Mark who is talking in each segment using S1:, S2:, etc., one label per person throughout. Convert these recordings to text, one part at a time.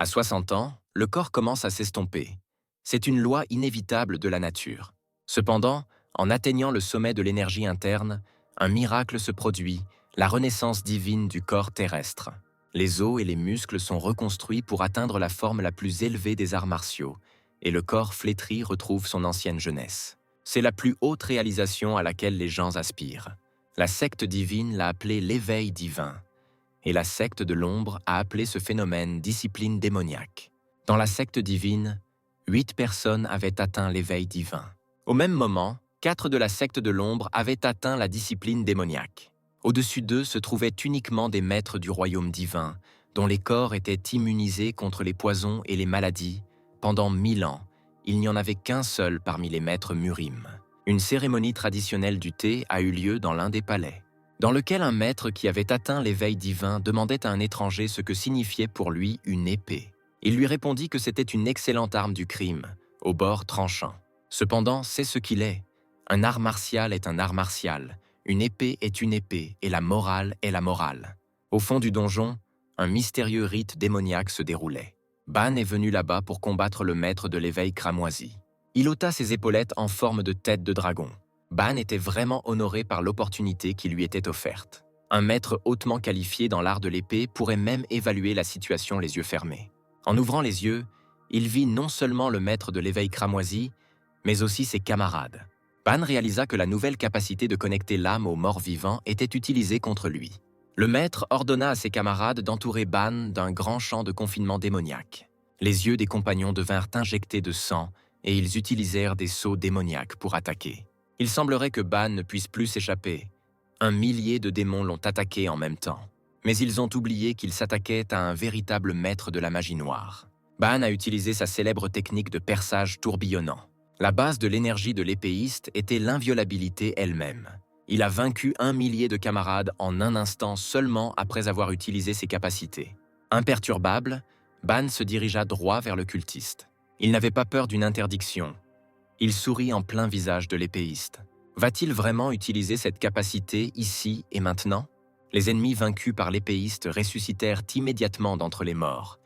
S1: À 60 ans, le corps commence à s'estomper. C'est une loi inévitable de la nature. Cependant, en atteignant le sommet de l'énergie interne, un miracle se produit, la renaissance divine du corps terrestre. Les os et les muscles sont reconstruits pour atteindre la forme la plus élevée des arts martiaux, et le corps flétri retrouve son ancienne jeunesse. C'est la plus haute réalisation à laquelle les gens aspirent. La secte divine l'a appelé l'éveil divin, et la secte de l'ombre a appelé ce phénomène discipline démoniaque. Dans la secte divine, 8 personnes avaient atteint l'éveil divin. Au même moment, 4 de la secte de l'ombre avaient atteint la discipline démoniaque. Au-dessus d'eux se trouvaient uniquement des maîtres du royaume divin, dont les corps étaient immunisés contre les poisons et les maladies. Pendant 1000 ans, il n'y en avait qu'un seul parmi les maîtres Murim. Une cérémonie traditionnelle du thé a eu lieu dans l'un des palais, dans lequel un maître qui avait atteint l'éveil divin demandait à un étranger ce que signifiait pour lui une épée. Il lui répondit que c'était une excellente arme du crime, au bord tranchant. Cependant, c'est ce qu'il est. Un art martial est un art martial, une épée est une épée, et la morale est la morale. Au fond du donjon, un mystérieux rite démoniaque se déroulait. Ban est venu là-bas pour combattre le maître de l'éveil cramoisi. Il ôta ses épaulettes en forme de tête de dragon. Ban était vraiment honoré par l'opportunité qui lui était offerte. Un maître hautement qualifié dans l'art de l'épée pourrait même évaluer la situation les yeux fermés. En ouvrant les yeux, il vit non seulement le maître de l'éveil cramoisi, mais aussi ses camarades. Ban réalisa que la nouvelle capacité de connecter l'âme aux morts vivants était utilisée contre lui. Le maître ordonna à ses camarades d'entourer Ban d'un grand champ de confinement démoniaque. Les yeux des compagnons devinrent injectés de sang et ils utilisèrent des sceaux démoniaques pour attaquer. Il semblerait que Ban ne puisse plus s'échapper. 1 millier de démons l'ont attaqué en même temps. Mais ils ont oublié qu'ils s'attaquaient à un véritable maître de la magie noire. Ban a utilisé sa célèbre technique de perçage tourbillonnant. La base de l'énergie de l'épéiste était l'inviolabilité elle-même. Il a vaincu 1 millier de camarades en un instant seulement après avoir utilisé ses capacités. Imperturbable, Ban se dirigea droit vers le cultiste. Il n'avait pas peur d'une interdiction. Il sourit en plein visage de l'épéiste. Va-t-il vraiment utiliser cette capacité ici et maintenant? Les ennemis vaincus par l'épéiste ressuscitèrent immédiatement d'entre les morts,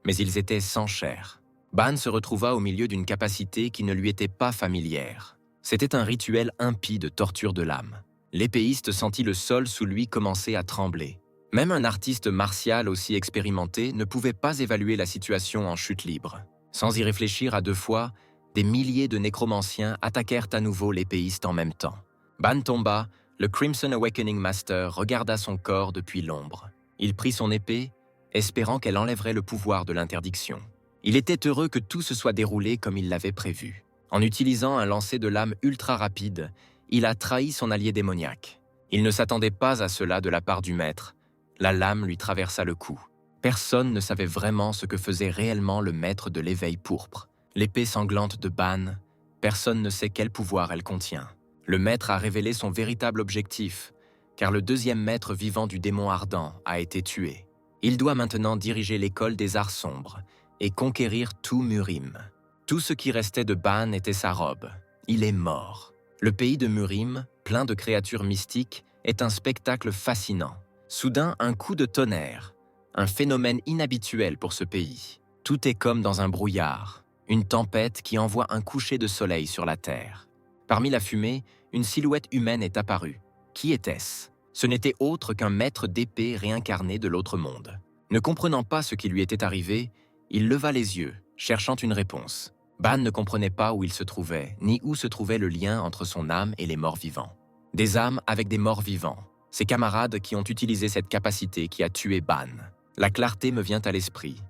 S1: mais ils étaient sans chair. Ban se retrouva au milieu d'une capacité qui ne lui était pas familière. C'était un rituel impie de torture de l'âme. L'épéiste sentit le sol sous lui commencer à trembler. Même un artiste martial aussi expérimenté ne pouvait pas évaluer la situation en chute libre. Sans y réfléchir à 2 fois, des milliers de nécromanciens attaquèrent à nouveau l'épéiste en même temps. Ban tomba, le Crimson Awakening Master regarda son corps depuis l'ombre. Il prit son épée, espérant qu'elle enlèverait le pouvoir de l'interdiction. Il était heureux que tout se soit déroulé comme il l'avait prévu. En utilisant un lancer de lame ultra rapide, il a trahi son allié démoniaque. Il ne s'attendait pas à cela de la part du maître. La lame lui traversa le cou. Personne ne savait vraiment ce que faisait réellement le maître de l'éveil pourpre. L'épée sanglante de Ban, personne ne sait quel pouvoir elle contient. Le maître a révélé son véritable objectif, car le 2e maître vivant du démon ardent a été tué. Il doit maintenant diriger l'école des arts sombres et conquérir tout Murim. Tout ce qui restait de Ban était sa robe. Il est mort. Le pays de Murim, plein de créatures mystiques, est un spectacle fascinant. Soudain, un coup de tonnerre, un phénomène inhabituel pour ce pays. Tout est comme dans un brouillard, une tempête qui envoie un coucher de soleil sur la terre. Parmi la fumée, une silhouette humaine est apparue. Qui était-ce? Ce n'était autre qu'un maître d'épée réincarné de l'autre monde. Ne comprenant pas ce qui lui était arrivé, il leva les yeux, cherchant une réponse. Ban ne comprenait pas où il se trouvait, ni où se trouvait le lien entre son âme et les morts vivants. Des âmes avec des morts vivants. Ses camarades qui ont utilisé cette capacité qui a tué Ban. La clarté me vient à l'esprit.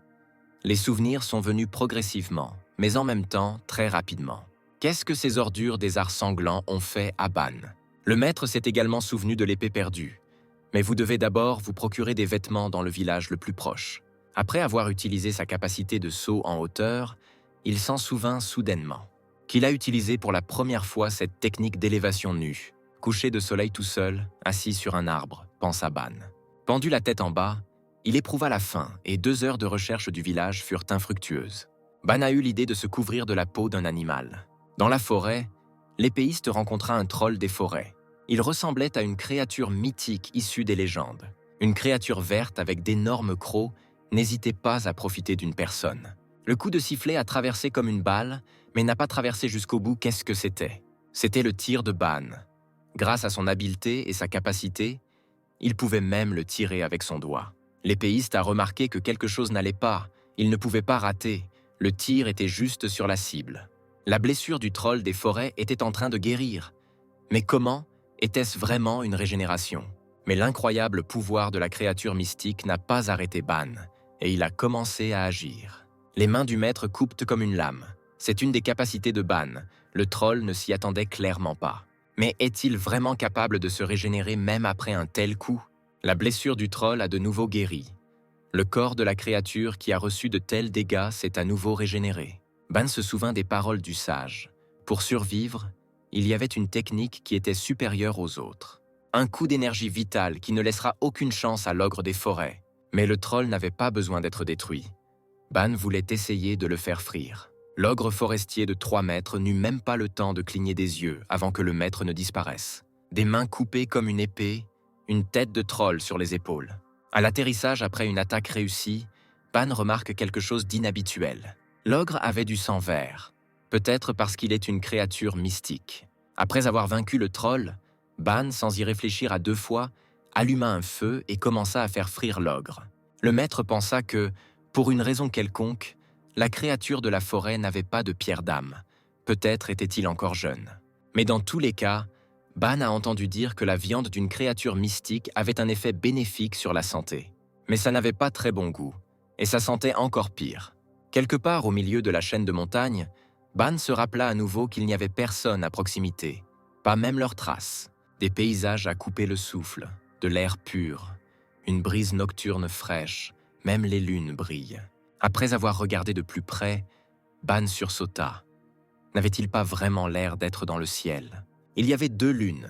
S1: Les souvenirs sont venus progressivement, mais en même temps, très rapidement. Qu'est-ce que ces ordures des arts sanglants ont fait à Ban? Le maître s'est également souvenu de l'épée perdue. Mais vous devez d'abord vous procurer des vêtements dans le village le plus proche. Après avoir utilisé sa capacité de saut en hauteur, il s'en souvint soudainement qu'il a utilisé pour la première fois cette technique d'élévation nue. Couché de soleil tout seul, assis sur un arbre, pensa Ban. Pendu la tête en bas, il éprouva la faim et 2 heures de recherche du village furent infructueuses. Ban a eu l'idée de se couvrir de la peau d'un animal. Dans la forêt, l'épéiste rencontra un troll des forêts. Il ressemblait à une créature mythique issue des légendes. Une créature verte avec d'énormes crocs n'hésitez pas à profiter d'une personne. Le coup de sifflet a traversé comme une balle, mais n'a pas traversé jusqu'au bout. Qu'est-ce que c'était? C'était le tir de Ban. Grâce à son habileté et sa capacité, il pouvait même le tirer avec son doigt. L'épéiste a remarqué que quelque chose n'allait pas, il ne pouvait pas rater, le tir était juste sur la cible. La blessure du troll des forêts était en train de guérir. Mais comment? Était-ce vraiment une régénération? Mais l'incroyable pouvoir de la créature mystique n'a pas arrêté Ban, et il a commencé à agir. Les mains du maître coupent comme une lame. C'est une des capacités de Ban. Le troll ne s'y attendait clairement pas. Mais est-il vraiment capable de se régénérer même après un tel coup? La blessure du troll a de nouveau guéri. Le corps de la créature qui a reçu de tels dégâts s'est à nouveau régénéré. Ban se souvint des paroles du sage. Pour survivre, il y avait une technique qui était supérieure aux autres. Un coup d'énergie vitale qui ne laissera aucune chance à l'ogre des forêts. Mais le troll n'avait pas besoin d'être détruit. Ban voulait essayer de le faire frire. L'ogre forestier de 3 mètres n'eut même pas le temps de cligner des yeux avant que le maître ne disparaisse. Des mains coupées comme une épée, une tête de troll sur les épaules. À l'atterrissage après une attaque réussie, Ban remarque quelque chose d'inhabituel. L'ogre avait du sang vert, peut-être parce qu'il est une créature mystique. Après avoir vaincu le troll, Ban, sans y réfléchir à 2 fois, alluma un feu et commença à faire frire l'ogre. Le maître pensa que, pour une raison quelconque, la créature de la forêt n'avait pas de pierre d'âme. Peut-être était-il encore jeune. Mais dans tous les cas, Ban a entendu dire que la viande d'une créature mystique avait un effet bénéfique sur la santé. Mais ça n'avait pas très bon goût, et ça sentait encore pire. Quelque part au milieu de la chaîne de montagnes, Ban se rappela à nouveau qu'il n'y avait personne à proximité, pas même leurs traces. Des paysages à couper le souffle, de l'air pur, une brise nocturne fraîche, même les lunes brillent. Après avoir regardé de plus près, Ban sursauta. N'avait-il pas vraiment l'air d'être dans le ciel? Il y avait 2 lunes,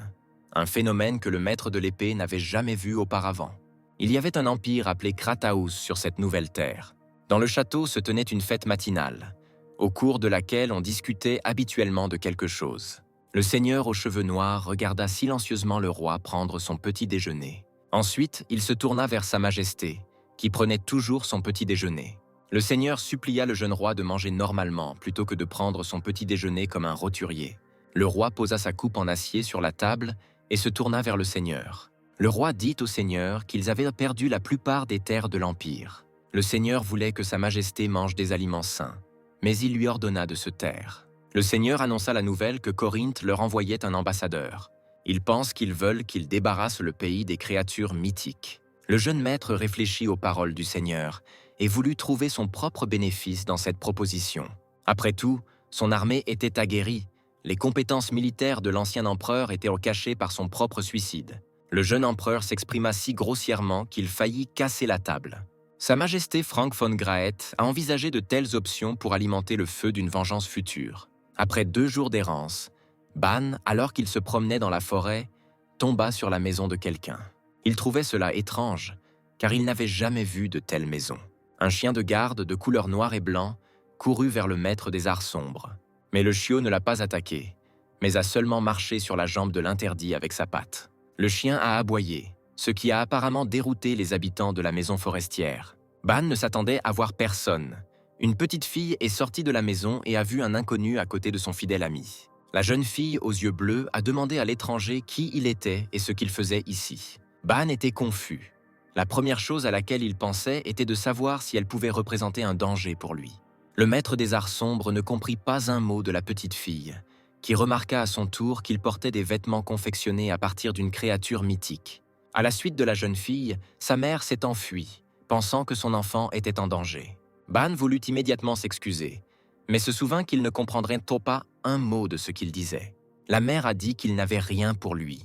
S1: un phénomène que le maître de l'épée n'avait jamais vu auparavant. Il y avait un empire appelé Krataous sur cette nouvelle terre. Dans le château se tenait une fête matinale, au cours de laquelle on discutait habituellement de quelque chose. Le seigneur aux cheveux noirs regarda silencieusement le roi prendre son petit déjeuner. Ensuite, il se tourna vers sa majesté, qui prenait toujours son petit déjeuner. Le seigneur supplia le jeune roi de manger normalement plutôt que de prendre son petit déjeuner comme un roturier. Le roi posa sa coupe en acier sur la table et se tourna vers le seigneur. Le roi dit au seigneur qu'ils avaient perdu la plupart des terres de l'empire. Le seigneur voulait que sa majesté mange des aliments sains, mais il lui ordonna de se taire. Le seigneur annonça la nouvelle que Corinthe leur envoyait un ambassadeur. Ils pensent qu'ils veulent qu'il débarrasse le pays des créatures mythiques. Le jeune maître réfléchit aux paroles du seigneur et voulut trouver son propre bénéfice dans cette proposition. Après tout, son armée était aguerrie. Les compétences militaires de l'ancien empereur étaient cachées par son propre suicide. Le jeune empereur s'exprima si grossièrement qu'il faillit casser la table. Sa Majesté Frank von Graet a envisagé de telles options pour alimenter le feu d'une vengeance future. Après 2 jours d'errance, Ban, alors qu'il se promenait dans la forêt, tomba sur la maison de quelqu'un. Il trouvait cela étrange, car il n'avait jamais vu de telle maison. Un chien de garde de couleur noir et blanc courut vers le maître des arts sombres. Mais le chiot ne l'a pas attaqué, mais a seulement marché sur la jambe de l'interdit avec sa patte. Le chien a aboyé, ce qui a apparemment dérouté les habitants de la maison forestière. Ban ne s'attendait à voir personne. Une petite fille est sortie de la maison et a vu un inconnu à côté de son fidèle ami. La jeune fille aux yeux bleus a demandé à l'étranger qui il était et ce qu'il faisait ici. Ban était confus. La première chose à laquelle il pensait était de savoir si elle pouvait représenter un danger pour lui. Le maître des arts sombres ne comprit pas un mot de la petite fille, qui remarqua à son tour qu'il portait des vêtements confectionnés à partir d'une créature mythique. À la suite de la jeune fille, sa mère s'est enfuie, pensant que son enfant était en danger. Ban voulut immédiatement s'excuser, mais se souvint qu'il ne comprendrait pas un mot de ce qu'il disait. La mère a dit qu'il n'avait rien pour lui,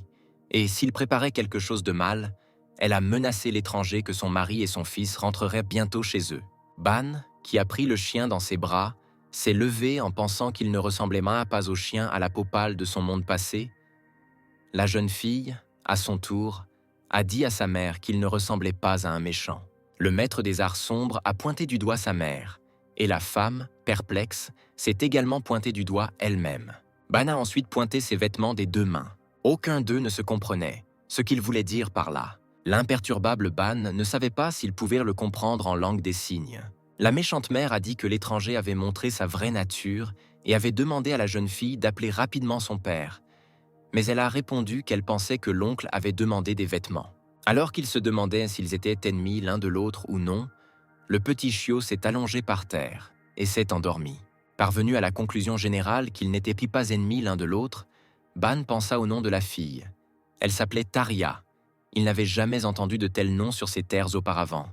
S1: et s'il préparait quelque chose de mal, elle a menacé l'étranger que son mari et son fils rentreraient bientôt chez eux. Ban, qui a pris le chien dans ses bras, s'est levé en pensant qu'il ne ressemblait pas au chien à la peau pâle de son monde passé. La jeune fille, à son tour, a dit à sa mère qu'il ne ressemblait pas à un méchant. Le maître des arts sombres a pointé du doigt sa mère, et la femme, perplexe, s'est également pointée du doigt elle-même. Ban a ensuite pointé ses vêtements des 2 mains. Aucun d'eux ne se comprenait, ce qu'il voulait dire par là. L'imperturbable Ban ne savait pas s'il pouvait le comprendre en langue des signes. La méchante mère a dit que l'étranger avait montré sa vraie nature et avait demandé à la jeune fille d'appeler rapidement son père, mais elle a répondu qu'elle pensait que l'oncle avait demandé des vêtements. Alors qu'il se demandait s'ils étaient ennemis l'un de l'autre ou non, le petit chiot s'est allongé par terre et s'est endormi. Parvenu à la conclusion générale qu'ils n'étaient pas ennemis l'un de l'autre, Ban pensa au nom de la fille. Elle s'appelait Taria. Il n'avait jamais entendu de tel nom sur ces terres auparavant.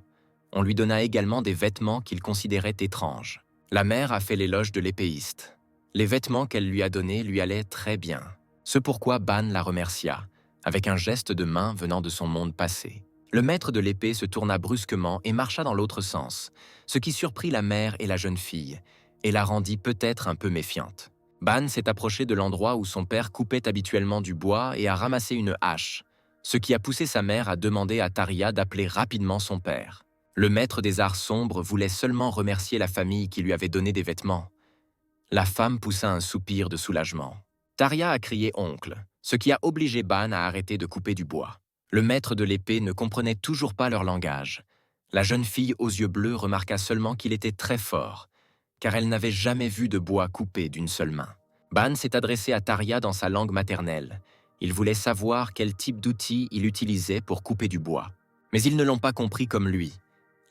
S1: On lui donna également des vêtements qu'il considérait étranges. La mère a fait l'éloge de l'épéiste. Les vêtements qu'elle lui a donnés lui allaient très bien. Ce pourquoi Ban la remercia, avec un geste de main venant de son monde passé. Le maître de l'épée se tourna brusquement et marcha dans l'autre sens, ce qui surprit la mère et la jeune fille, et la rendit peut-être un peu méfiante. Ban s'est approché de l'endroit où son père coupait habituellement du bois et a ramassé une hache, ce qui a poussé sa mère à demander à Taria d'appeler rapidement son père. Le maître des arts sombres voulait seulement remercier la famille qui lui avait donné des vêtements. La femme poussa un soupir de soulagement. Taria a crié « oncle », ce qui a obligé Ban à arrêter de couper du bois. Le maître de l'épée ne comprenait toujours pas leur langage. La jeune fille aux yeux bleus remarqua seulement qu'il était très fort, car elle n'avait jamais vu de bois coupé d'une seule main. Ban s'est adressé à Taria dans sa langue maternelle. Il voulait savoir quel type d'outil il utilisait pour couper du bois. Mais ils ne l'ont pas compris comme lui.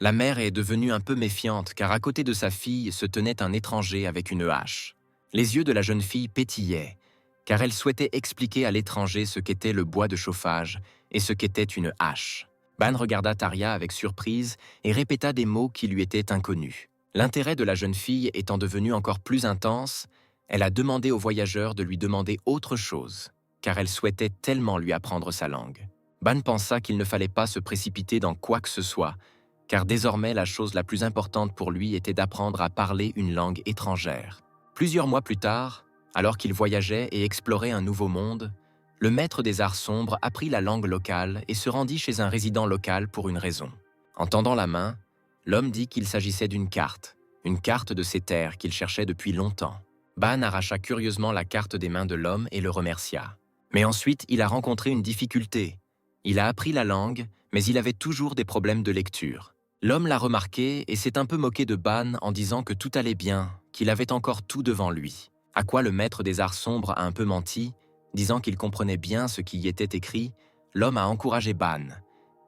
S1: La mère est devenue un peu méfiante, car à côté de sa fille se tenait un étranger avec une hache. Les yeux de la jeune fille pétillaient, car elle souhaitait expliquer à l'étranger ce qu'était le bois de chauffage et ce qu'était une hache. Ban regarda Taria avec surprise et répéta des mots qui lui étaient inconnus. L'intérêt de la jeune fille étant devenu encore plus intense, elle a demandé au voyageur de lui demander autre chose, car elle souhaitait tellement lui apprendre sa langue. Ban pensa qu'il ne fallait pas se précipiter dans quoi que ce soit, car désormais la chose la plus importante pour lui était d'apprendre à parler une langue étrangère. Plusieurs mois plus tard, alors qu'il voyageait et explorait un nouveau monde, le maître des arts sombres apprit la langue locale et se rendit chez un résident local pour une raison. En tendant la main, l'homme dit qu'il s'agissait d'une carte de ces terres qu'il cherchait depuis longtemps. Ban arracha curieusement la carte des mains de l'homme et le remercia. Mais ensuite, il a rencontré une difficulté. Il a appris la langue, mais il avait toujours des problèmes de lecture. L'homme l'a remarqué et s'est un peu moqué de Ban en disant que tout allait bien, qu'il avait encore tout devant lui. À quoi le maître des arts sombres a un peu menti, disant qu'il comprenait bien ce qui y était écrit. L'homme a encouragé Ban,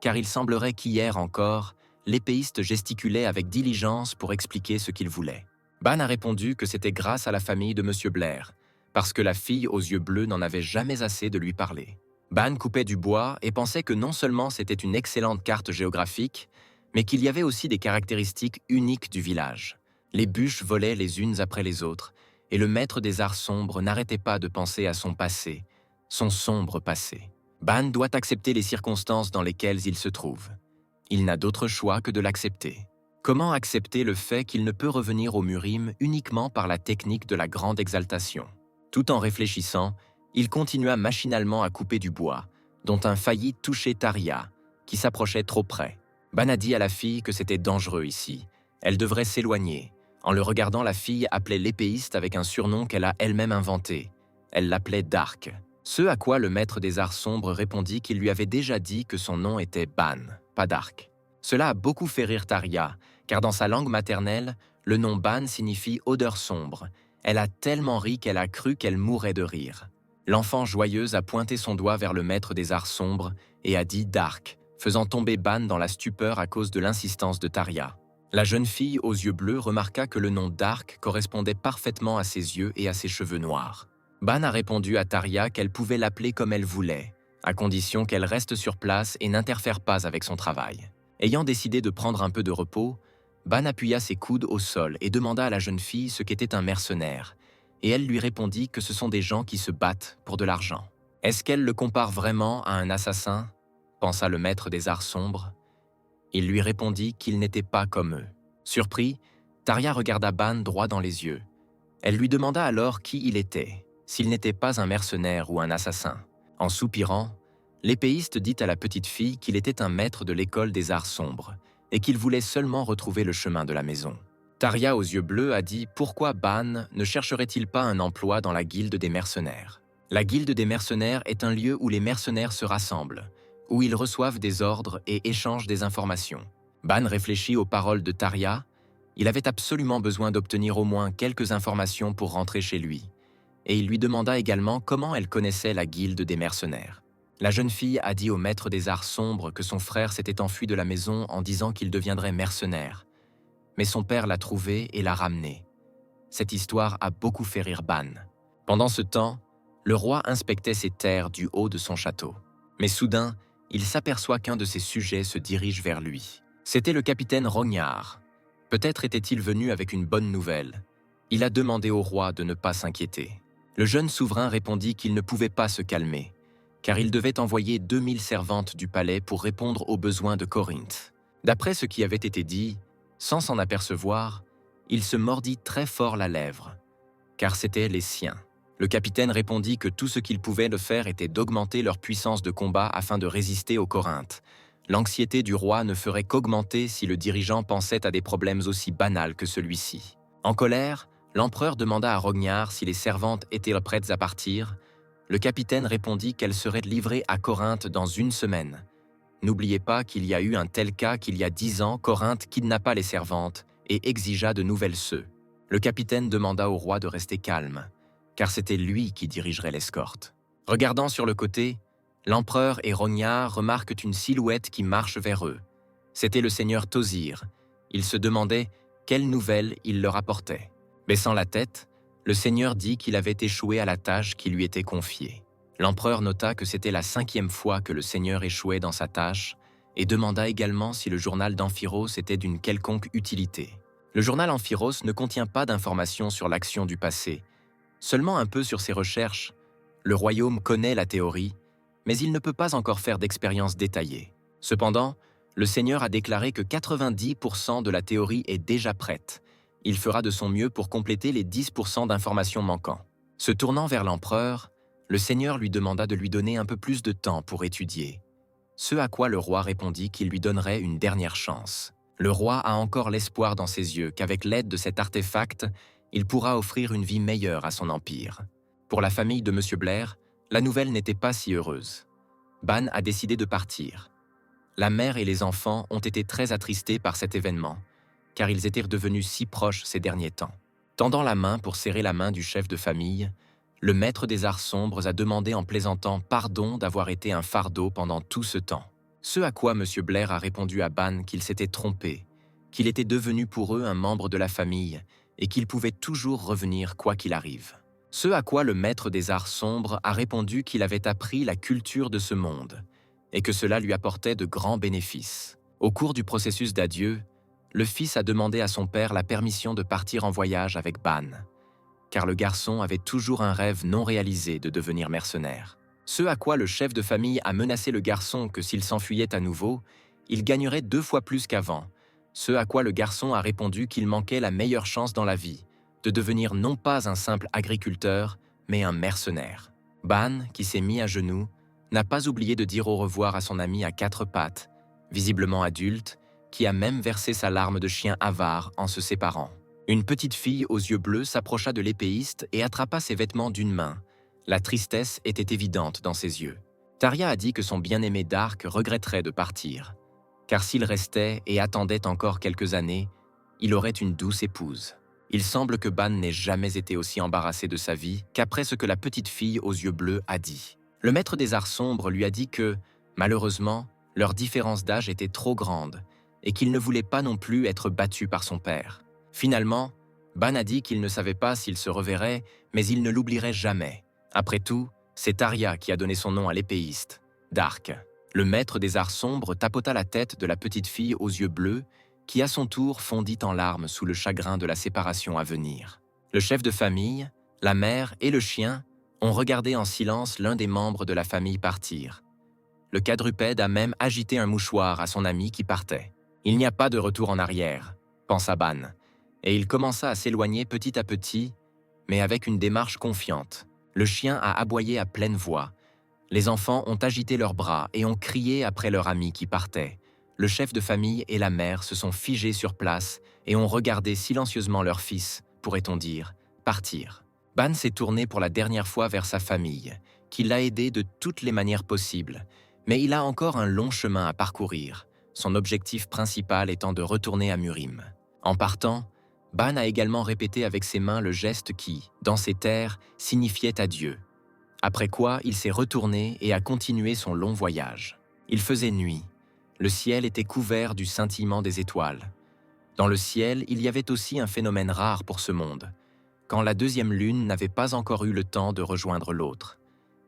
S1: car il semblerait qu'hier encore, l'épéiste gesticulait avec diligence pour expliquer ce qu'il voulait. Ban a répondu que c'était grâce à la famille de M. Blair, parce que la fille aux yeux bleus n'en avait jamais assez de lui parler. Ban coupait du bois et pensait que non seulement c'était une excellente carte géographique, mais qu'il y avait aussi des caractéristiques uniques du village. Les bûches volaient les unes après les autres, et le maître des arts sombres n'arrêtait pas de penser à son passé, son sombre passé. Ban doit accepter les circonstances dans lesquelles il se trouve. Il n'a d'autre choix que de l'accepter. Comment accepter le fait qu'il ne peut revenir au Murim uniquement par la technique de la grande exaltation? Tout en réfléchissant, il continua machinalement à couper du bois, dont un failli touchait Taria, qui s'approchait trop près. Ban a dit à la fille que c'était dangereux ici. Elle devrait s'éloigner. En le regardant, la fille appelait l'épéiste avec un surnom qu'elle a elle-même inventé. Elle l'appelait Dark. Ce à quoi le maître des arts sombres répondit qu'il lui avait déjà dit que son nom était Ban, pas Dark. Cela a beaucoup fait rire Taria, car dans sa langue maternelle, le nom Ban signifie odeur sombre. Elle a tellement ri qu'elle a cru qu'elle mourrait de rire. L'enfant joyeuse a pointé son doigt vers le maître des arts sombres et a dit Dark, faisant tomber Ban dans la stupeur à cause de l'insistance de Taria. La jeune fille aux yeux bleus remarqua que le nom Dark correspondait parfaitement à ses yeux et à ses cheveux noirs. Ban a répondu à Taria qu'elle pouvait l'appeler comme elle voulait, à condition qu'elle reste sur place et n'interfère pas avec son travail. Ayant décidé de prendre un peu de repos, Ban appuya ses coudes au sol et demanda à la jeune fille ce qu'était un mercenaire, et elle lui répondit que ce sont des gens qui se battent pour de l'argent. Est-ce qu'elle le compare vraiment à un assassin ? Pensa le maître des arts sombres. Il lui répondit qu'il n'était pas comme eux. Surpris, Taria regarda Ban droit dans les yeux. Elle lui demanda alors qui il était, s'il n'était pas un mercenaire ou un assassin. En soupirant, l'épéiste dit à la petite fille qu'il était un maître de l'école des arts sombres et qu'il voulait seulement retrouver le chemin de la maison. Taria aux yeux bleus a dit pourquoi Ban ne chercherait-il pas un emploi dans la guilde des mercenaires. La guilde des mercenaires est un lieu où les mercenaires se rassemblent, où ils reçoivent des ordres et échangent des informations. Ban réfléchit aux paroles de Tarja. Il avait absolument besoin d'obtenir au moins quelques informations pour rentrer chez lui, et il lui demanda également comment elle connaissait la guilde des mercenaires. La jeune fille a dit au maître des arts sombres que son frère s'était enfui de la maison en disant qu'il deviendrait mercenaire, mais son père l'a trouvé et l'a ramené. Cette histoire a beaucoup fait rire Ban. Pendant ce temps, le roi inspectait ses terres du haut de son château. Mais soudain, il s'aperçoit qu'un de ses sujets se dirige vers lui. C'était le capitaine Rognard. Peut-être était-il venu avec une bonne nouvelle. Il a demandé au roi de ne pas s'inquiéter. Le jeune souverain répondit qu'il ne pouvait pas se calmer, car il devait envoyer 2000 servantes du palais pour répondre aux besoins de Corinthe. D'après ce qui avait été dit, sans s'en apercevoir, il se mordit très fort la lèvre, car c'étaient les siens. Le capitaine répondit que tout ce qu'il pouvait le faire était d'augmenter leur puissance de combat afin de résister aux Corinthes. L'anxiété du roi ne ferait qu'augmenter si le dirigeant pensait à des problèmes aussi banals que celui-ci. En colère, l'empereur demanda à Rognard si les servantes étaient prêtes à partir. Le capitaine répondit qu'elles seraient livrées à Corinthe dans 1 semaine. N'oubliez pas qu'il y a eu un tel cas qu'il y a 10 ans, Corinthe kidnappa les servantes et exigea de nouvelles sœurs. Le capitaine demanda au roi de rester calme, car c'était lui qui dirigerait l'escorte. Regardant sur le côté, l'empereur et Rognard remarquent une silhouette qui marche vers eux. C'était le seigneur Tozir. Ils se demandaient quelles nouvelles il leur apportait. Baissant la tête, le seigneur dit qu'il avait échoué à la tâche qui lui était confiée. L'empereur nota que c'était la 5e fois que le seigneur échouait dans sa tâche et demanda également si le journal d'Amphiros était d'une quelconque utilité. Le journal Amphiros ne contient pas d'informations sur l'action du passé, seulement un peu sur ses recherches. Le royaume connaît la théorie, mais il ne peut pas encore faire d'expérience détaillée. Cependant, le seigneur a déclaré que 90% de la théorie est déjà prête. Il fera de son mieux pour compléter les 10% d'informations manquants. Se tournant vers l'empereur, le seigneur lui demanda de lui donner un peu plus de temps pour étudier. Ce à quoi le roi répondit qu'il lui donnerait une dernière chance. Le roi a encore l'espoir dans ses yeux qu'avec l'aide de cet artefact, il pourra offrir une vie meilleure à son empire. Pour la famille de M. Blair, la nouvelle n'était pas si heureuse. Ban a décidé de partir. La mère et les enfants ont été très attristés par cet événement, car ils étaient devenus si proches ces derniers temps. Tendant la main pour serrer la main du chef de famille, le maître des arts sombres a demandé en plaisantant pardon d'avoir été un fardeau pendant tout ce temps. Ce à quoi M. Blair a répondu à Ban qu'il s'était trompé, qu'il était devenu pour eux un membre de la famille et qu'il pouvait toujours revenir quoi qu'il arrive. Ce à quoi le maître des arts sombres a répondu qu'il avait appris la culture de ce monde et que cela lui apportait de grands bénéfices. Au cours du processus d'adieu, le fils a demandé à son père la permission de partir en voyage avec Ban, car le garçon avait toujours un rêve non réalisé de devenir mercenaire. Ce à quoi le chef de famille a menacé le garçon que s'il s'enfuyait à nouveau, il gagnerait 2 fois plus qu'avant. Ce à quoi le garçon a répondu qu'il manquait la meilleure chance dans la vie, de devenir non pas un simple agriculteur, mais un mercenaire. Ban, qui s'est mis à genoux, n'a pas oublié de dire au revoir à son ami à 4 pattes, visiblement adulte, qui a même versé sa larme de chien avare en se séparant. Une petite fille aux yeux bleus s'approcha de l'épéiste et attrapa ses vêtements d'une main. La tristesse était évidente dans ses yeux. Tarja a dit que son bien-aimé Dark regretterait de partir, car s'il restait et attendait encore quelques années, il aurait une douce épouse. Il semble que Ban n'ait jamais été aussi embarrassé de sa vie qu'après ce que la petite fille aux yeux bleus a dit. Le maître des arts sombres lui a dit que, malheureusement, leur différence d'âge était trop grande et qu'il ne voulait pas non plus être battu par son père. Finalement, Ban a dit qu'il ne savait pas s'il se reverrait, mais il ne l'oublierait jamais. Après tout, c'est Tarja qui a donné son nom à l'épéiste, Dark. Le maître des arts sombres tapota la tête de la petite fille aux yeux bleus, qui à son tour fondit en larmes sous le chagrin de la séparation à venir. Le chef de famille, la mère et le chien ont regardé en silence l'un des membres de la famille partir. Le quadrupède a même agité un mouchoir à son ami qui partait. Il n'y a pas de retour en arrière, pensa Ban, et il commença à s'éloigner petit à petit, mais avec une démarche confiante. Le chien a aboyé à pleine voix. Les enfants ont agité leurs bras et ont crié après leur ami qui partait. Le chef de famille et la mère se sont figés sur place et ont regardé silencieusement leur fils, pourrait-on dire, partir. Ban s'est tourné pour la dernière fois vers sa famille, qui l'a aidé de toutes les manières possibles, Mais il a encore un long chemin à parcourir, son objectif principal étant de retourner à Murim. En partant, Ban a également répété avec ses mains le geste qui, dans ces terres, signifiait adieu. Après quoi, il s'est retourné et a continué son long voyage. Il faisait nuit. Le ciel était couvert du scintillement des étoiles. Dans le ciel, il y avait aussi un phénomène rare pour ce monde, quand la deuxième lune n'avait pas encore eu le temps de rejoindre l'autre.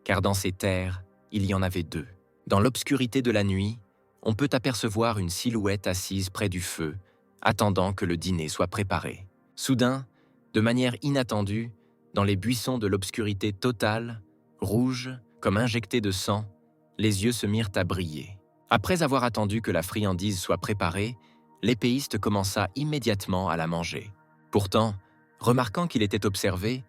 S1: Car dans ces terres, il y en avait deux. Dans l'obscurité de la nuit, on peut apercevoir une silhouette assise près du feu, attendant que le dîner soit préparé. Soudain, de manière inattendue, dans les buissons de l'obscurité totale, rouges, comme injectés de sang, les yeux se mirent à briller. Après avoir attendu que la friandise soit préparée, l'épéiste commença immédiatement à la manger. Pourtant, remarquant qu'il était observé,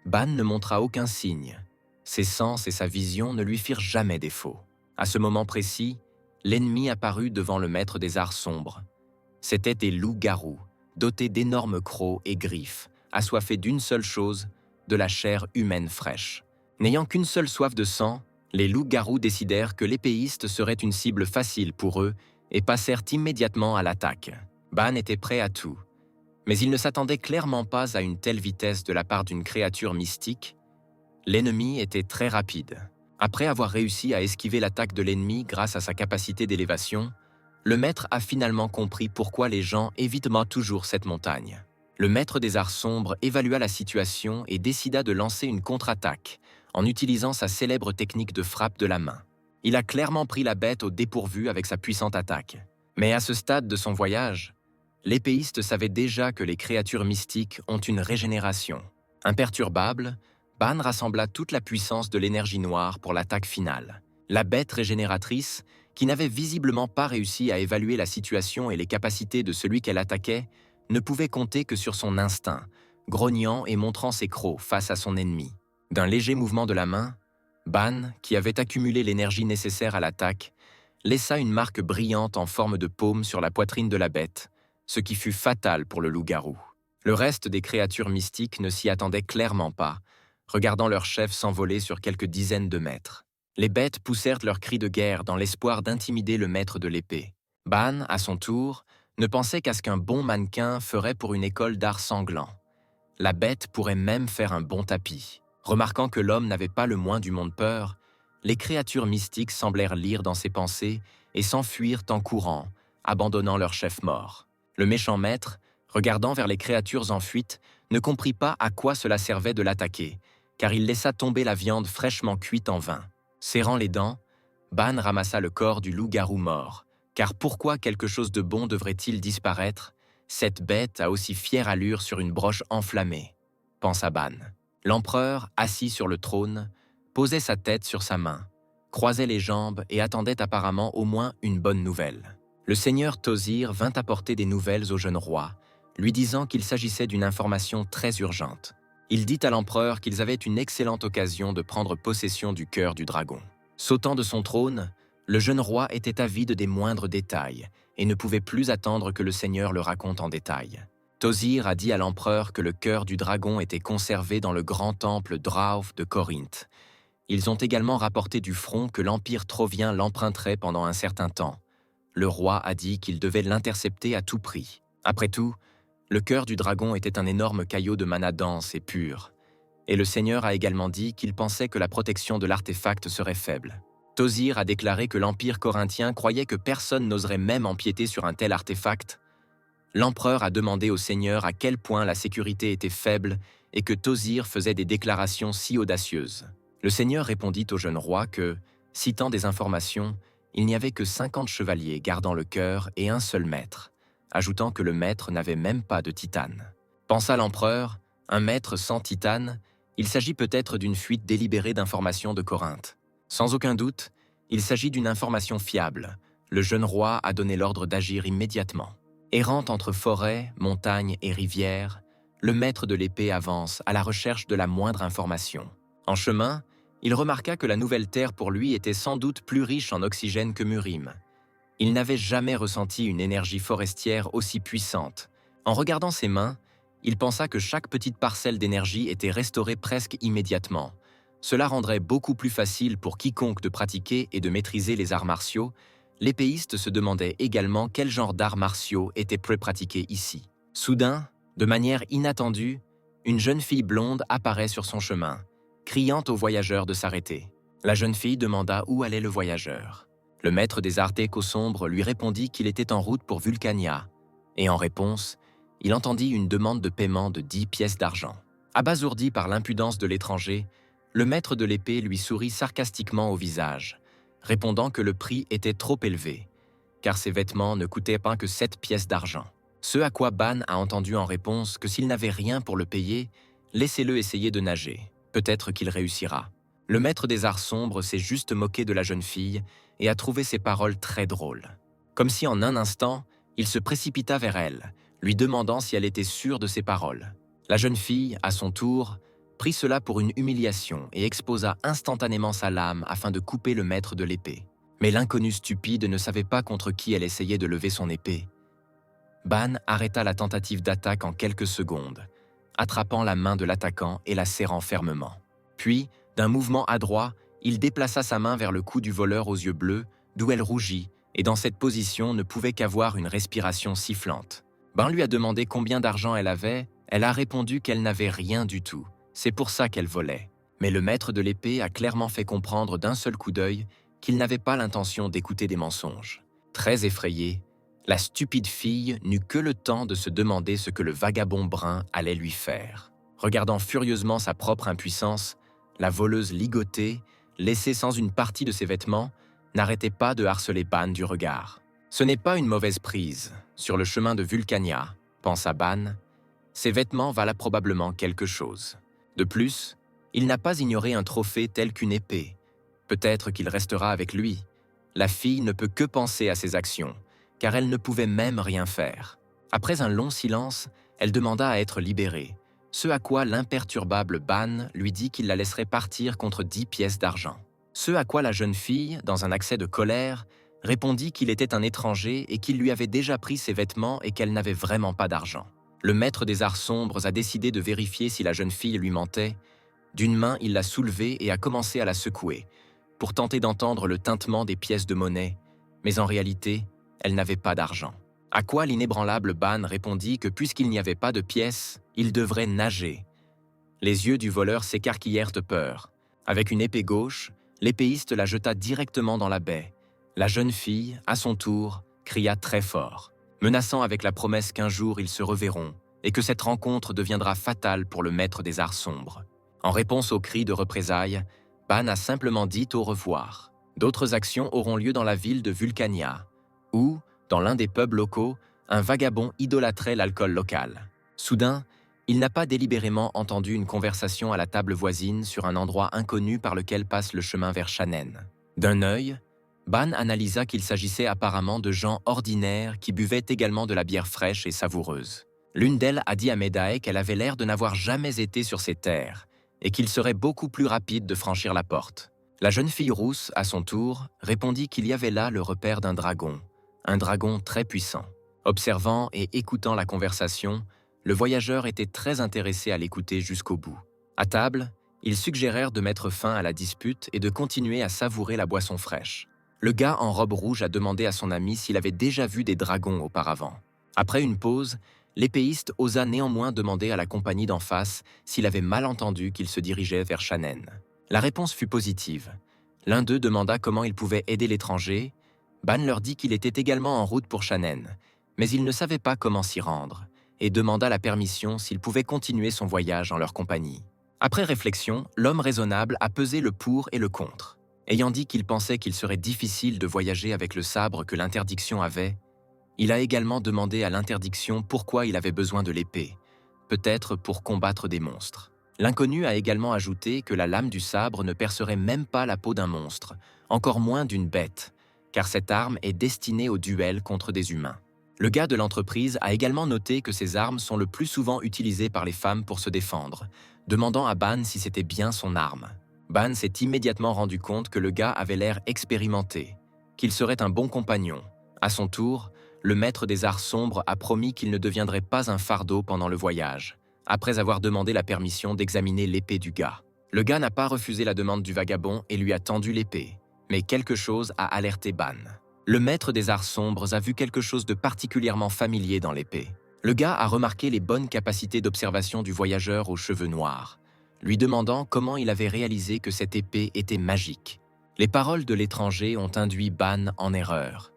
S1: Ban ne montra aucun signe. Ses sens et sa vision ne lui firent jamais défaut. À ce moment précis, l'ennemi apparut devant le maître des arts sombres. C'étaient des loups-garous, dotés d'énormes crocs et griffes, assoiffés d'une seule chose, de la chair humaine fraîche. N'ayant qu'une seule soif de sang, les loups-garous décidèrent que l'épéiste serait une cible facile pour eux et passèrent immédiatement à l'attaque. Ban était prêt à tout. Mais il ne s'attendait clairement pas à une telle vitesse de la part d'une créature mystique. L'ennemi était très rapide. Après avoir réussi à esquiver l'attaque de l'ennemi grâce à sa capacité d'élévation, le maître a finalement compris pourquoi les gens évitent toujours cette montagne. Le maître des arts sombres évalua la situation et décida de lancer une contre-attaque en utilisant sa célèbre technique de frappe de la main. Il a clairement pris la bête au dépourvu avec sa puissante attaque. Mais à ce stade de son voyage, l'épéiste savait déjà que les créatures mystiques ont une régénération. Imperturbable, Ban rassembla toute la puissance de l'énergie noire pour l'attaque finale. La bête régénératrice, qui n'avait visiblement pas réussi à évaluer la situation et les capacités de celui qu'elle attaquait, ne pouvait compter que sur son instinct, grognant et montrant ses crocs face à son ennemi. D'un léger mouvement de la main, Ban, qui avait accumulé l'énergie nécessaire à l'attaque, laissa une marque brillante en forme de paume sur la poitrine de la bête, ce qui fut fatal pour le loup-garou. Le reste des créatures mystiques ne s'y attendait clairement pas, regardant leur chef s'envoler sur quelques dizaines de mètres. Les bêtes poussèrent leurs cris de guerre dans l'espoir d'intimider le maître de l'épée. Ban, à son tour, ne pensait qu'à ce qu'un bon mannequin ferait pour une école d'art sanglant. La bête pourrait même faire un bon tapis. Remarquant que l'homme n'avait pas le moins du monde peur, les créatures mystiques semblèrent lire dans ses pensées et s'enfuirent en courant, abandonnant leur chef mort. Le méchant maître, regardant vers les créatures en fuite, ne comprit pas à quoi cela servait de l'attaquer, car il laissa tomber la viande fraîchement cuite en vain. Serrant les dents, Ban ramassa le corps du loup-garou mort, car pourquoi quelque chose de bon devrait-il disparaître, cette bête a aussi fière allure sur une broche enflammée, pensa Ban. L'empereur, assis sur le trône, posait sa tête sur sa main, croisait les jambes et attendait apparemment au moins une bonne nouvelle. Le seigneur Tozir vint apporter des nouvelles au jeune roi, lui disant qu'il s'agissait d'une information très urgente. Il dit à l'empereur qu'ils avaient une excellente occasion de prendre possession du cœur du dragon. Sautant de son trône, le jeune roi était avide des moindres détails et ne pouvait plus attendre que le seigneur le raconte en détail. Tozir a dit à l'empereur que le cœur du dragon était conservé dans le grand temple Drauf de Corinthe. Ils ont également rapporté du front que l'empire trovien l'emprunterait pendant un certain temps. Le roi a dit qu'il devait l'intercepter à tout prix. Après tout, le cœur du dragon était un énorme caillot de mana dense et pur. Et le seigneur a également dit qu'il pensait que la protection de l'artefact serait faible. Tozir a déclaré que l'empire corinthien croyait que personne n'oserait même empiéter sur un tel artefact. L'empereur a demandé au seigneur à quel point la sécurité était faible et que Tozir faisait des déclarations si audacieuses. Le seigneur répondit au jeune roi que, citant des informations, il n'y avait que 50 chevaliers gardant le cœur et un seul maître, ajoutant que le maître n'avait même pas de titane. Pensa l'empereur, un maître sans titane, il s'agit peut-être d'une fuite délibérée d'informations de Corinthe. Sans aucun doute, il s'agit d'une information fiable. Le jeune roi a donné l'ordre d'agir immédiatement. Errant entre forêts, montagnes et rivières, le maître de l'épée avance à la recherche de la moindre information. En chemin, il remarqua que la nouvelle terre pour lui était sans doute plus riche en oxygène que Murim. Il n'avait jamais ressenti une énergie forestière aussi puissante. En regardant ses mains, il pensa que chaque petite parcelle d'énergie était restaurée presque immédiatement, Cela rendrait beaucoup plus facile pour quiconque de pratiquer et de maîtriser les arts martiaux. L'épéiste se demandait également quel genre d'arts martiaux étaient peu pratiqués ici. Soudain, de manière inattendue, une jeune fille blonde apparaît sur son chemin, criant aux voyageurs de s'arrêter. La jeune fille demanda où allait le voyageur. Le maître des arts d'écho sombre lui répondit qu'il était en route pour Vulcania, et en réponse, il entendit une demande de paiement de 10 pièces d'argent. Abasourdi par l'impudence de l'étranger, le maître de l'épée lui sourit sarcastiquement au visage, répondant que le prix était trop élevé, car ses vêtements ne coûtaient pas que 7 pièces d'argent. Ce à quoi Ban a entendu en réponse que s'il n'avait rien pour le payer, laissez-le essayer de nager, peut-être qu'il réussira. Le maître des arts sombres s'est juste moqué de la jeune fille et a trouvé ses paroles très drôles. Comme si en un instant, il se précipita vers elle, lui demandant si elle était sûre de ses paroles. La jeune fille, à son tour, prit cela pour une humiliation et exposa instantanément sa lame afin de couper le maître de l'épée. Mais l'inconnu stupide ne savait pas contre qui elle essayait de lever son épée. Ban arrêta la tentative d'attaque en quelques secondes, attrapant la main de l'attaquant et la serrant fermement. Puis, d'un mouvement adroit, il déplaça sa main vers le cou du voleur aux yeux bleus, d'où elle rougit, et dans cette position ne pouvait qu'avoir une respiration sifflante. Ban lui a demandé combien d'argent elle avait, elle a répondu qu'elle n'avait rien du tout. C'est pour ça qu'elle volait. Mais le maître de l'épée a clairement fait comprendre d'un seul coup d'œil qu'il n'avait pas l'intention d'écouter des mensonges. Très effrayée, la stupide fille n'eut que le temps de se demander ce que le vagabond brun allait lui faire. Regardant furieusement sa propre impuissance, la voleuse ligotée, laissée sans une partie de ses vêtements, n'arrêtait pas de harceler Ban du regard. Ce n'est pas une mauvaise prise. Sur le chemin de Vulcania, pensa Ban, ses vêtements valent probablement quelque chose. De plus, il n'a pas ignoré un trophée tel qu'une épée. Peut-être qu'il restera avec lui. La fille ne peut que penser à ses actions, car elle ne pouvait même rien faire. Après un long silence, elle demanda à être libérée, ce à quoi l'imperturbable Ban lui dit qu'il la laisserait partir contre 10 pièces d'argent. Ce à quoi la jeune fille, dans un accès de colère, répondit qu'il était un étranger et qu'il lui avait déjà pris ses vêtements et qu'elle n'avait vraiment pas d'argent. Le maître des arts sombres a décidé de vérifier si la jeune fille lui mentait. D'une main, il l'a soulevée et a commencé à la secouer, pour tenter d'entendre le tintement des pièces de monnaie, mais en réalité, elle n'avait pas d'argent. À quoi l'inébranlable Ban répondit que puisqu'il n'y avait pas de pièces, il devrait nager. Les yeux du voleur s'écarquillèrent de peur. Avec une épée gauche, l'épéiste la jeta directement dans la baie. La jeune fille, à son tour, cria très fort, menaçant avec la promesse qu'un jour ils se reverront et que cette rencontre deviendra fatale pour le maître des arts sombres. En réponse au cri de représailles, Ban a simplement dit au revoir. D'autres actions auront lieu dans la ville de Vulcania, où, dans l'un des pubs locaux, un vagabond idolâtrait l'alcool local. Soudain, il n'a pas délibérément entendu une conversation à la table voisine sur un endroit inconnu par lequel passe le chemin vers Shannon. D'un œil, Ban analysa qu'il s'agissait apparemment de gens ordinaires qui buvaient également de la bière fraîche et savoureuse. L'une d'elles a dit à Medae qu'elle avait l'air de n'avoir jamais été sur ces terres et qu'il serait beaucoup plus rapide de franchir la porte. La jeune fille rousse, à son tour, répondit qu'il y avait là le repère d'un dragon, un dragon très puissant. Observant et écoutant la conversation, le voyageur était très intéressé à l'écouter jusqu'au bout. À table, ils suggérèrent de mettre fin à la dispute et de continuer à savourer la boisson fraîche. Le gars en robe rouge a demandé à son ami s'il avait déjà vu des dragons auparavant. Après une pause, l'épéiste osa néanmoins demander à la compagnie d'en face s'il avait mal entendu qu'il se dirigeait vers Shannon. La réponse fut positive. L'un d'eux demanda comment il pouvait aider l'étranger. Ban leur dit qu'il était également en route pour Shannon, mais il ne savait pas comment s'y rendre, et demanda la permission s'il pouvait continuer son voyage en leur compagnie. Après réflexion, l'homme raisonnable a pesé le pour et le contre. Ayant dit qu'il pensait qu'il serait difficile de voyager avec le sabre que l'interdiction avait, il a également demandé à l'interdiction pourquoi il avait besoin de l'épée, peut-être pour combattre des monstres. L'inconnu a également ajouté que la lame du sabre ne percerait même pas la peau d'un monstre, encore moins d'une bête, car cette arme est destinée au duel contre des humains. Le gars de l'entreprise a également noté que ces armes sont le plus souvent utilisées par les femmes pour se défendre, demandant à Ban si c'était bien son arme. Ban s'est immédiatement rendu compte que le gars avait l'air expérimenté, qu'il serait un bon compagnon. À son tour, le maître des arts sombres a promis qu'il ne deviendrait pas un fardeau pendant le voyage, après avoir demandé la permission d'examiner l'épée du gars. Le gars n'a pas refusé la demande du vagabond et lui a tendu l'épée, mais quelque chose a alerté Ban. Le maître des arts sombres a vu quelque chose de particulièrement familier dans l'épée. Le gars a remarqué les bonnes capacités d'observation du voyageur aux cheveux noirs, lui demandant comment il avait réalisé que cette épée était magique. Les paroles de l'étranger ont induit Ban en erreur.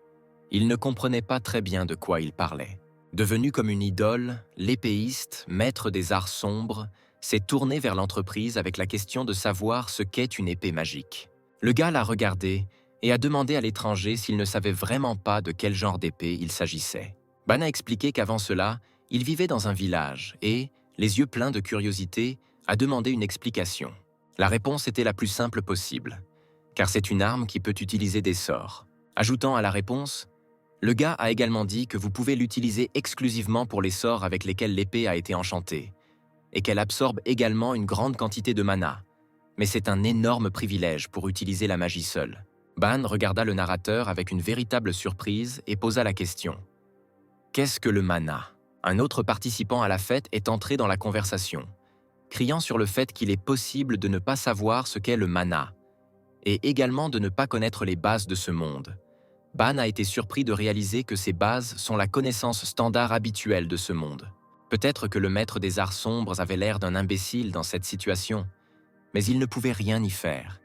S1: Il ne comprenait pas très bien de quoi il parlait. Devenu comme une idole, l'épéiste, maître des arts sombres, s'est tourné vers l'entreprise avec la question de savoir ce qu'est une épée magique. Le gars l'a regardé et a demandé à l'étranger s'il ne savait vraiment pas de quel genre d'épée il s'agissait. Ban a expliqué qu'avant cela, il vivait dans un village et, les yeux pleins de curiosité, a demandé une explication. La réponse était la plus simple possible, car c'est une arme qui peut utiliser des sorts. Ajoutant à la réponse, le gars a également dit que vous pouvez l'utiliser exclusivement pour les sorts avec lesquels l'épée a été enchantée, et qu'elle absorbe également une grande quantité de mana, mais c'est un énorme privilège pour utiliser la magie seule. Ban regarda le narrateur avec une véritable surprise et posa la question. Qu'est-ce que le mana? Un autre participant à la fête est entré dans la conversation, criant sur le fait qu'il est possible de ne pas savoir ce qu'est le mana, et également de ne pas connaître les bases de ce monde. Ban a été surpris de réaliser que ces bases sont la connaissance standard habituelle de ce monde. Peut-être que le maître des arts sombres avait l'air d'un imbécile dans cette situation, mais il ne pouvait rien y faire.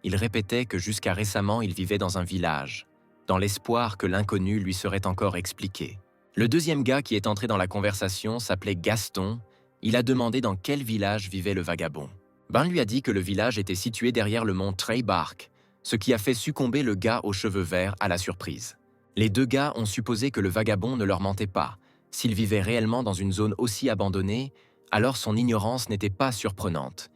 S1: Il répétait que jusqu'à récemment il vivait dans un village, dans l'espoir que l'inconnu lui serait encore expliqué. Le deuxième gars qui est entré dans la conversation s'appelait Gaston. Il a demandé dans quel village vivait le vagabond. Ban lui a dit que le village était situé derrière le mont Treybark, ce qui a fait succomber le gars aux cheveux verts à la surprise. Les deux gars ont supposé que le vagabond ne leur mentait pas. S'il vivait réellement dans une zone aussi abandonnée, alors son ignorance n'était pas surprenante.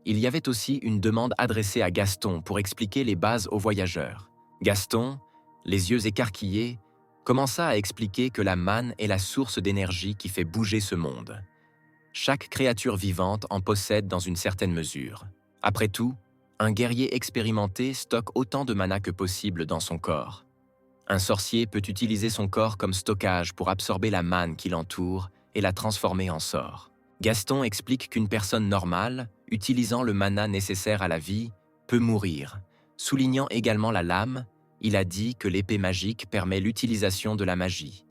S1: Il y avait aussi une demande adressée à Gaston pour expliquer les bases aux voyageurs. Gaston, les yeux écarquillés, commença à expliquer que la manne est la source d'énergie qui fait bouger ce monde. Chaque créature vivante en possède dans une certaine mesure. Après tout, un guerrier expérimenté stocke autant de mana que possible dans son corps. Un sorcier peut utiliser son corps comme stockage pour absorber la manne qui l'entoure et la transformer en sort. Gaston explique qu'une personne normale, utilisant le mana nécessaire à la vie, peut mourir. Soulignant également la lame, il a dit que l'épée magique permet l'utilisation de la magie.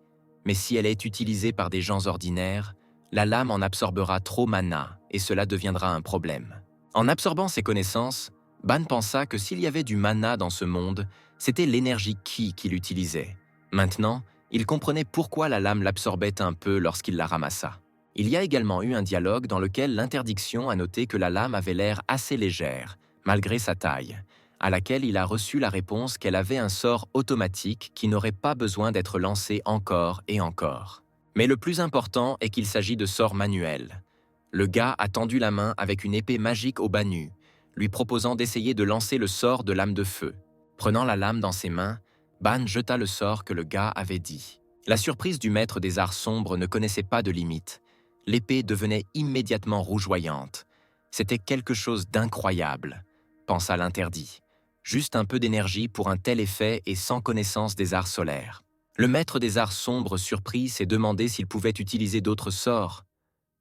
S1: Mais si elle est utilisée par des gens ordinaires, la lame en absorbera trop mana et cela deviendra un problème. En absorbant ces connaissances, Ban pensa que s'il y avait du mana dans ce monde, c'était l'énergie Ki qu'il utilisait. Maintenant, il comprenait pourquoi la lame l'absorbait un peu lorsqu'il la ramassa. Il y a également eu un dialogue dans lequel l'interdiction a noté que la lame avait l'air assez légère, malgré sa taille, à laquelle il a reçu la réponse qu'elle avait un sort automatique qui n'aurait pas besoin d'être lancé encore et encore. Mais le plus important est qu'il s'agit de sorts manuels. Le gars a tendu la main avec une épée magique au bas nu, lui proposant d'essayer de lancer le sort de lame de feu. Prenant la lame dans ses mains, Ban jeta le sort que le gars avait dit. La surprise du maître des arts sombres ne connaissait pas de limite. L'épée devenait immédiatement rougeoyante. C'était quelque chose d'incroyable, pensa l'interdit. Juste un peu d'énergie pour un tel effet et sans connaissance des arts solaires. Le maître des arts sombres surpris s'est demandé s'il pouvait utiliser d'autres sorts.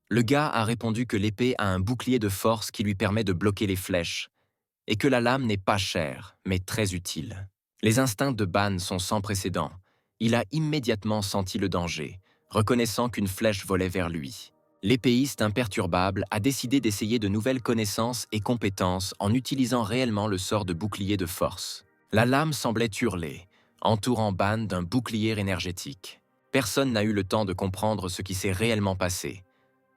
S1: Le gars a répondu que l'épée a un bouclier de force qui lui permet de bloquer les flèches, et que la lame n'est pas chère, mais très utile. Les instincts de Ban sont sans précédent. Il a immédiatement senti le danger, reconnaissant qu'une flèche volait vers lui. L'épéiste imperturbable a décidé d'essayer de nouvelles connaissances et compétences en utilisant réellement le sort de bouclier de force. La lame semblait hurler, entourant Ban d'un bouclier énergétique. Personne n'a eu le temps de comprendre ce qui s'est réellement passé.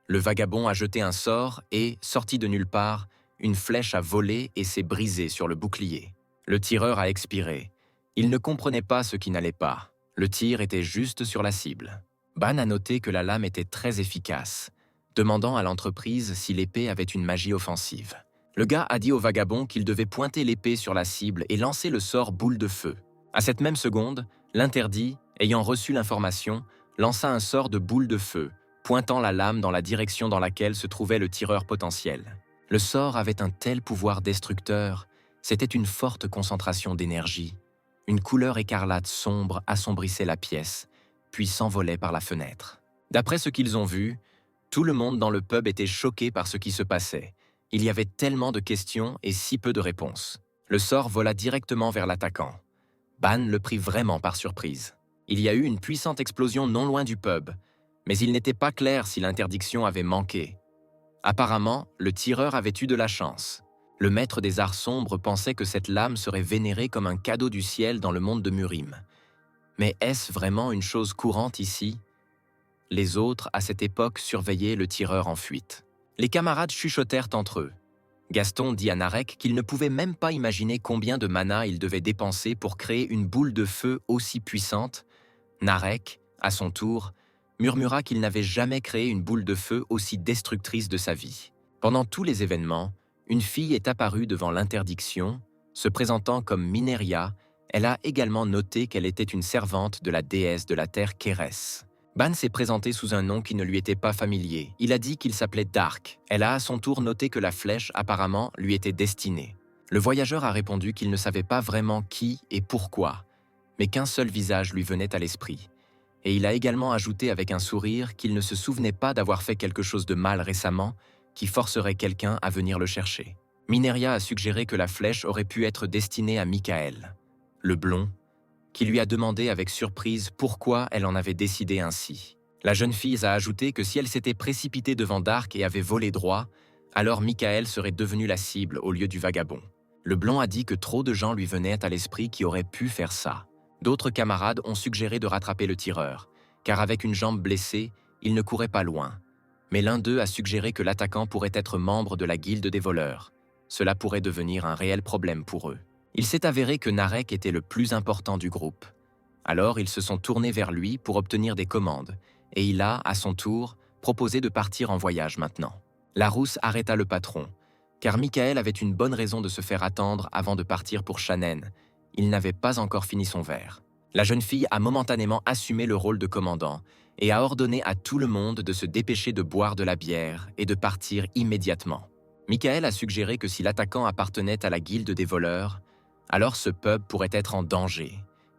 S1: Le vagabond a jeté un sort et, sorti de nulle part, une flèche a volé et s'est brisée sur le bouclier. Le tireur a expiré. Il ne comprenait pas ce qui n'allait pas. Le tir était juste sur la cible. Ban a noté que la lame était très efficace, demandant à l'entreprise si l'épée avait une magie offensive. Le gars a dit au vagabond qu'il devait pointer l'épée sur la cible et lancer le sort boule de feu. À cette même seconde, l'interdit, ayant reçu l'information, lança un sort de boule de feu, pointant la lame dans la direction dans laquelle se trouvait le tireur potentiel. Le sort avait un tel pouvoir destructeur, c'était une forte concentration d'énergie. Une couleur écarlate sombre assombrissait la pièce, puis s'envolait par la fenêtre. D'après ce qu'ils ont vu, tout le monde dans le pub était choqué par ce qui se passait, Il y avait tellement de questions et si peu de réponses. Le sort vola directement vers l'attaquant. Ban le prit vraiment par surprise. Il y a eu une puissante explosion non loin du pub, mais il n'était pas clair si l'interdiction avait manqué. Apparemment, le tireur avait eu de la chance. Le maître des arts sombres pensait que cette lame serait vénérée comme un cadeau du ciel dans le monde de Murim. Mais est-ce vraiment une chose courante ici? Les autres, à cette époque, surveillaient le tireur en fuite. Les camarades chuchotèrent entre eux. Gaston dit à Narek qu'il ne pouvait même pas imaginer combien de mana il devait dépenser pour créer une boule de feu aussi puissante. Narek, à son tour, murmura qu'il n'avait jamais créé une boule de feu aussi destructrice de sa vie. Pendant tous les événements, une fille est apparue devant l'interdiction. Se présentant comme Mineria, elle a également noté qu'elle était une servante de la déesse de la terre Kérès. Ban s'est présenté sous un nom qui ne lui était pas familier. Il a dit qu'il s'appelait Dark. Elle a à son tour noté que la flèche, apparemment, lui était destinée. Le voyageur a répondu qu'il ne savait pas vraiment qui et pourquoi, mais qu'un seul visage lui venait à l'esprit. Et il a également ajouté avec un sourire qu'il ne se souvenait pas d'avoir fait quelque chose de mal récemment qui forcerait quelqu'un à venir le chercher. Mineria a suggéré que la flèche aurait pu être destinée à Michael, le blond, qui lui a demandé avec surprise pourquoi elle en avait décidé ainsi. La jeune fille a ajouté que si elle s'était précipitée devant Dark et avait volé droit, alors Michael serait devenu la cible au lieu du vagabond. Le blond a dit que trop de gens lui venaient à l'esprit qui auraient pu faire ça. D'autres camarades ont suggéré de rattraper le tireur, car avec une jambe blessée, il ne courait pas loin. Mais l'un d'eux a suggéré que l'attaquant pourrait être membre de la guilde des voleurs. Cela pourrait devenir un réel problème pour eux. Il s'est avéré que Narek était le plus important du groupe. Alors ils se sont tournés vers lui pour obtenir des commandes, et il a, à son tour, proposé de partir en voyage maintenant. Larousse arrêta le patron, car Michael avait une bonne raison de se faire attendre avant de partir pour Shannon. Il n'avait pas encore fini son verre. La jeune fille a momentanément assumé le rôle de commandant et a ordonné à tout le monde de se dépêcher de boire de la bière et de partir immédiatement. Michael a suggéré que si l'attaquant appartenait à la guilde des voleurs, alors ce pub pourrait être en danger.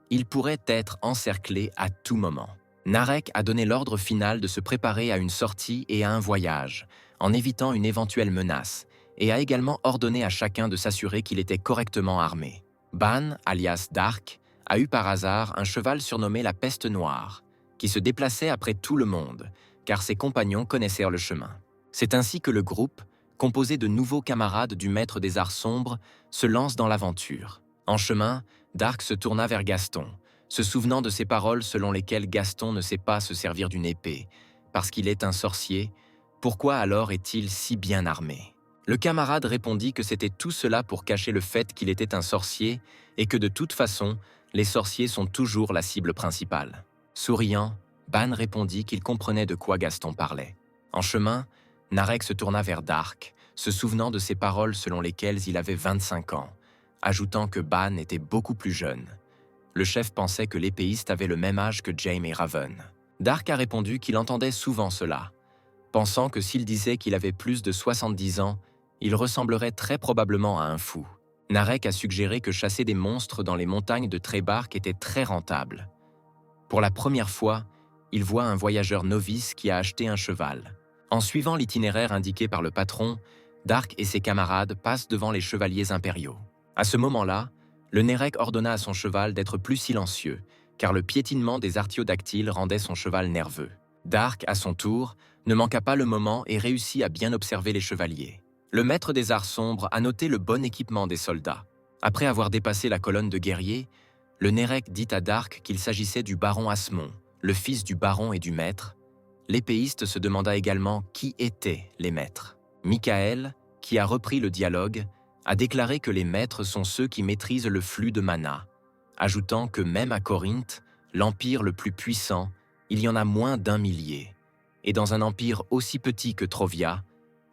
S1: Il pourrait être encerclé à tout moment. Narek a donné l'ordre final de se préparer à une sortie et à un voyage, en évitant une éventuelle menace, et a également ordonné à chacun de s'assurer qu'il était correctement armé. Ban, alias Dark, a eu par hasard un cheval surnommé la Peste Noire, qui se déplaçait après tout le monde, car ses compagnons connaissaient le chemin. C'est ainsi que le groupe, composé de nouveaux camarades du maître des arts sombres, se lance dans l'aventure. En chemin, Dark se tourna vers Gaston, se souvenant de ses paroles selon lesquelles Gaston ne sait pas se servir d'une épée, parce qu'il est un sorcier. Pourquoi alors est-il si bien armé? Le camarade répondit que c'était tout cela pour cacher le fait qu'il était un sorcier et que de toute façon, les sorciers sont toujours la cible principale. Souriant, Ban répondit qu'il comprenait de quoi Gaston parlait. En chemin, Narek se tourna vers Dark, se souvenant de ses paroles selon lesquelles il avait 25 ans, ajoutant que Ban était beaucoup plus jeune. Le chef pensait que l'épéiste avait le même âge que Jaime et Raven. Dark a répondu qu'il entendait souvent cela, pensant que s'il disait qu'il avait plus de 70 ans, il ressemblerait très probablement à un fou. Narek a suggéré que chasser des monstres dans les montagnes de Trebark était très rentable. Pour la première fois, il voit un voyageur novice qui a acheté un cheval. En suivant l'itinéraire indiqué par le patron, Dark et ses camarades passent devant les chevaliers impériaux. À ce moment-là, le Nerek ordonna à son cheval d'être plus silencieux, car le piétinement des artiodactyles rendait son cheval nerveux. Dark, à son tour, ne manqua pas le moment et réussit à bien observer les chevaliers. Le maître des arts sombres a noté le bon équipement des soldats. Après avoir dépassé la colonne de guerriers, le Nerek dit à Dark qu'il s'agissait du baron Asmon, le fils du baron et du maître. L'épéiste se demanda également qui étaient les maîtres. Michael, qui a repris le dialogue, a déclaré que les maîtres sont ceux qui maîtrisent le flux de mana, ajoutant que même à Corinthe, l'empire le plus puissant, il y en a moins d'1 millier. Et dans un empire aussi petit que Trovia,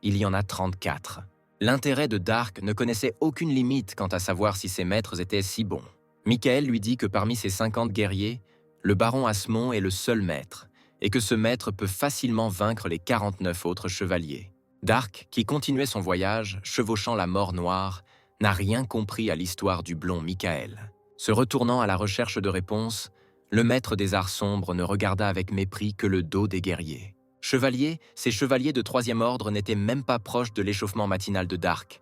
S1: il y en a 34. L'intérêt de Dark ne connaissait aucune limite quant à savoir si ses maîtres étaient si bons. Michael lui dit que parmi ses 50 guerriers, le baron Asmon est le seul maître, et que ce maître peut facilement vaincre les 49 autres chevaliers. Dark, qui continuait son voyage, chevauchant la mort noire, n'a rien compris à l'histoire du blond Michael. Se retournant à la recherche de réponses, le maître des arts sombres ne regarda avec mépris que le dos des guerriers. Chevaliers, ces chevaliers de troisième ordre n'étaient même pas proches de l'échauffement matinal de Dark.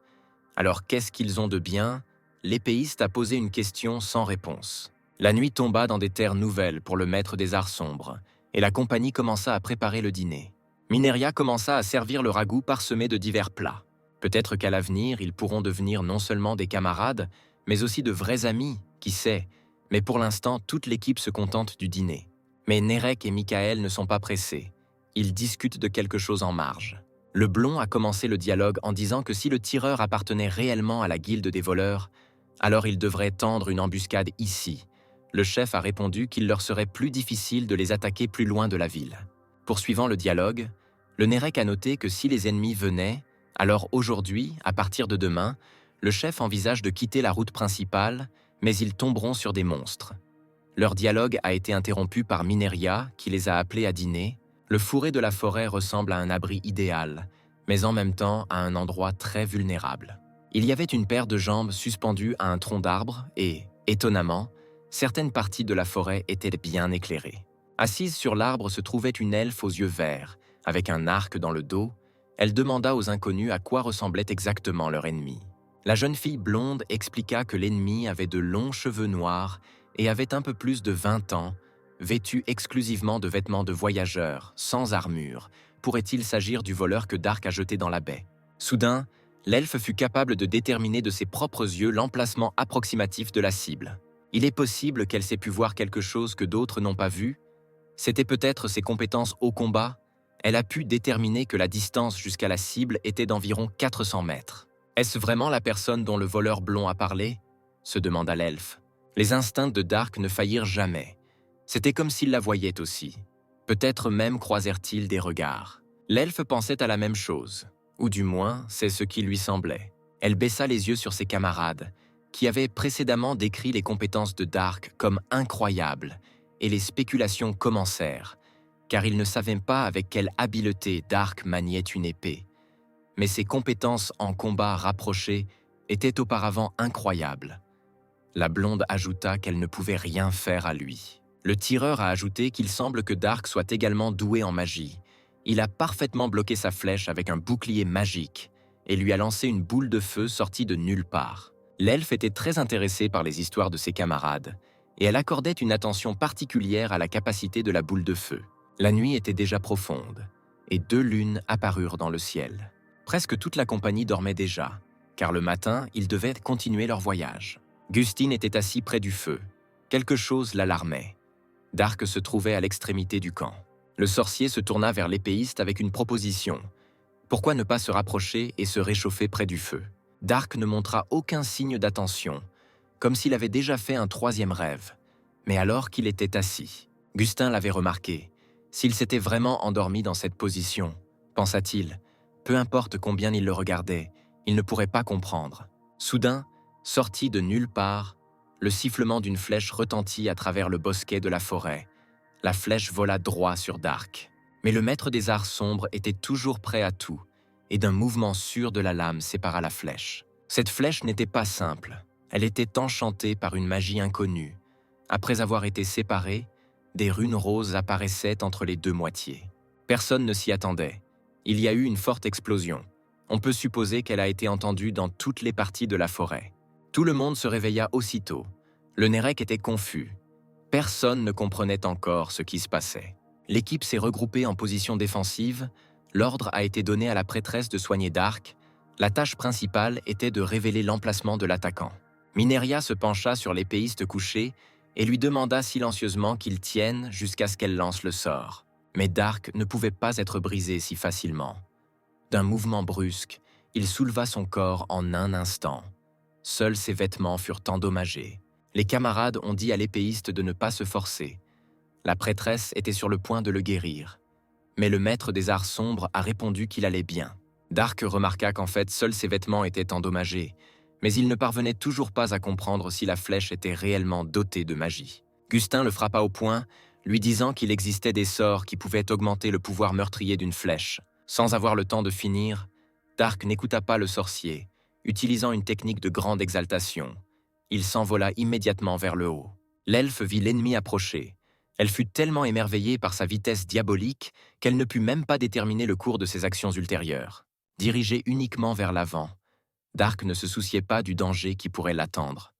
S1: Alors qu'est-ce qu'ils ont de bien? L'épéiste a posé une question sans réponse. La nuit tomba dans des terres nouvelles pour le maître des arts sombres, et la compagnie commença à préparer le dîner. Mineria commença à servir le ragoût parsemé de divers plats. Peut-être qu'à l'avenir, ils pourront devenir non seulement des camarades, mais aussi de vrais amis, qui sait. Mais pour l'instant, toute l'équipe se contente du dîner. Mais Nérek et Michael ne sont pas pressés. Ils discutent de quelque chose en marge. Le blond a commencé le dialogue en disant que si le tireur appartenait réellement à la guilde des voleurs, alors il devrait tendre une embuscade ici. Le chef a répondu qu'il leur serait plus difficile de les attaquer plus loin de la ville. Poursuivant le dialogue, le Nérek a noté que si les ennemis venaient, alors aujourd'hui, à partir de demain, le chef envisage de quitter la route principale, mais ils tomberont sur des monstres. Leur dialogue a été interrompu par Mineria, qui les a appelés à dîner. Le fourré de la forêt ressemble à un abri idéal, mais en même temps à un endroit très vulnérable. Il y avait une paire de jambes suspendues à un tronc d'arbre et, étonnamment, certaines parties de la forêt étaient bien éclairées. Assise sur l'arbre se trouvait une elfe aux yeux verts, avec un arc dans le dos. Elle demanda aux inconnus à quoi ressemblait exactement leur ennemi. La jeune fille blonde expliqua que l'ennemi avait de longs cheveux noirs et avait un peu plus de 20 ans, vêtu exclusivement de vêtements de voyageurs, sans armure. Pourrait-il s'agir du voleur que Dark a jeté dans la baie? Soudain, l'elfe fut capable de déterminer de ses propres yeux l'emplacement approximatif de la cible. Il est possible qu'elle ait pu voir quelque chose que d'autres n'ont pas vu. C'était peut-être ses compétences au combat. Elle a pu déterminer que la distance jusqu'à la cible était d'environ 400 mètres. Est-ce vraiment la personne dont le voleur blond a parlé? Se demanda l'elfe. Les instincts de Dark ne faillirent jamais. C'était comme s'il la voyait aussi. Peut-être même croisèrent-ils des regards. L'elfe pensait à la même chose, ou du moins, c'est ce qui lui semblait. Elle baissa les yeux sur ses camarades, qui avaient précédemment décrit les compétences de Dark comme incroyables, et les spéculations commencèrent, car ils ne savaient pas avec quelle habileté Dark maniait une épée. Mais ses compétences en combat rapproché étaient auparavant incroyables. La blonde ajouta qu'elle ne pouvait rien faire à lui. Le tireur a ajouté qu'il semble que Dark soit également doué en magie. Il a parfaitement bloqué sa flèche avec un bouclier magique et lui a lancé une boule de feu sortie de nulle part. L'elfe était très intéressée par les histoires de ses camarades et elle accordait une attention particulière à la capacité de la boule de feu. La nuit était déjà profonde et 2 lunes apparurent dans le ciel. Presque toute la compagnie dormait déjà, car le matin, ils devaient continuer leur voyage. Gustine était assis près du feu. Quelque chose l'alarmait. Dark se trouvait à l'extrémité du camp. Le sorcier se tourna vers l'épéiste avec une proposition. Pourquoi ne pas se rapprocher et se réchauffer près du feu? Dark ne montra aucun signe d'attention, comme s'il avait déjà fait un 3e rêve, mais alors qu'il était assis. Gustin l'avait remarqué. S'il s'était vraiment endormi dans cette position, pensa-t-il, peu importe combien il le regardait, il ne pourrait pas comprendre. Soudain, sorti de nulle part, le sifflement d'une flèche retentit à travers le bosquet de la forêt. La flèche vola droit sur Dark. Mais le maître des arts sombres était toujours prêt à tout, et d'un mouvement sûr de la lame sépara la flèche. Cette flèche n'était pas simple. Elle était enchantée par une magie inconnue. Après avoir été séparée, des runes roses apparaissaient entre les 2 moitiés. Personne ne s'y attendait. Il y a eu une forte explosion. On peut supposer qu'elle a été entendue dans toutes les parties de la forêt. Tout le monde se réveilla aussitôt. Le Nérek était confus. Personne ne comprenait encore ce qui se passait. L'équipe s'est regroupée en position défensive. L'ordre a été donné à la prêtresse de soigner Dark. La tâche principale était de révéler l'emplacement de l'attaquant. Mineria se pencha sur l'épéiste couché et lui demanda silencieusement qu'il tienne jusqu'à ce qu'elle lance le sort. Mais Dark ne pouvait pas être brisé si facilement. D'un mouvement brusque, il souleva son corps en un instant. Seuls ses vêtements furent endommagés. Les camarades ont dit à l'épéiste de ne pas se forcer. La prêtresse était sur le point de le guérir. Mais le maître des arts sombres a répondu qu'il allait bien. Dark remarqua qu'en fait, seuls ses vêtements étaient endommagés, mais il ne parvenait toujours pas à comprendre si la flèche était réellement dotée de magie. Gustin le frappa au poing, lui disant qu'il existait des sorts qui pouvaient augmenter le pouvoir meurtrier d'une flèche. Sans avoir le temps de finir, Dark n'écouta pas le sorcier, utilisant une technique de grande exaltation. Il s'envola immédiatement vers le haut. L'elfe vit l'ennemi approcher. Elle fut tellement émerveillée par sa vitesse diabolique qu'elle ne put même pas déterminer le cours de ses actions ultérieures. Dirigée uniquement vers l'avant, Dark ne se souciait pas du danger qui pourrait l'attendre.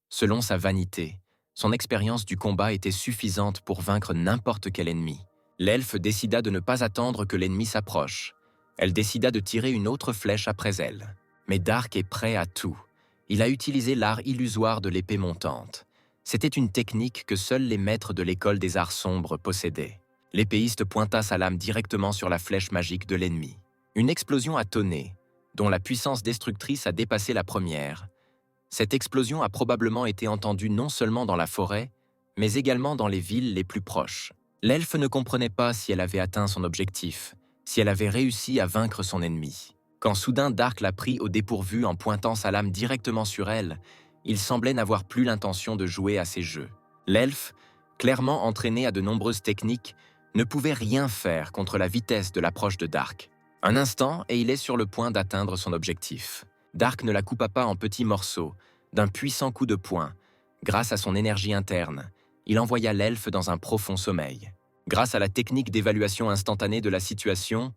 S1: Selon sa vanité, son expérience du combat était suffisante pour vaincre n'importe quel ennemi. L'elfe décida de ne pas attendre que l'ennemi s'approche. Elle décida de tirer une autre flèche après elle. Mais Dark est prêt à tout. Il a utilisé l'art illusoire de l'épée montante. C'était une technique que seuls les maîtres de l'école des arts sombres possédaient. L'épéiste pointa sa lame directement sur la flèche magique de l'ennemi. Une explosion a tonné, dont la puissance destructrice a dépassé la première. Cette explosion a probablement été entendue non seulement dans la forêt, mais également dans les villes les plus proches. L'elfe ne comprenait pas si elle avait atteint son objectif, si elle avait réussi à vaincre son ennemi. Quand soudain Dark la prit au dépourvu en pointant sa lame directement sur elle, il semblait n'avoir plus l'intention de jouer à ces jeux. L'elfe, clairement entraîné à de nombreuses techniques, ne pouvait rien faire contre la vitesse de l'approche de Dark. Un instant et il est sur le point d'atteindre son objectif. Dark ne la coupa pas en petits morceaux, d'un puissant coup de poing. Grâce à son énergie interne, il envoya l'elfe dans un profond sommeil. Grâce à la technique d'évaluation instantanée de la situation,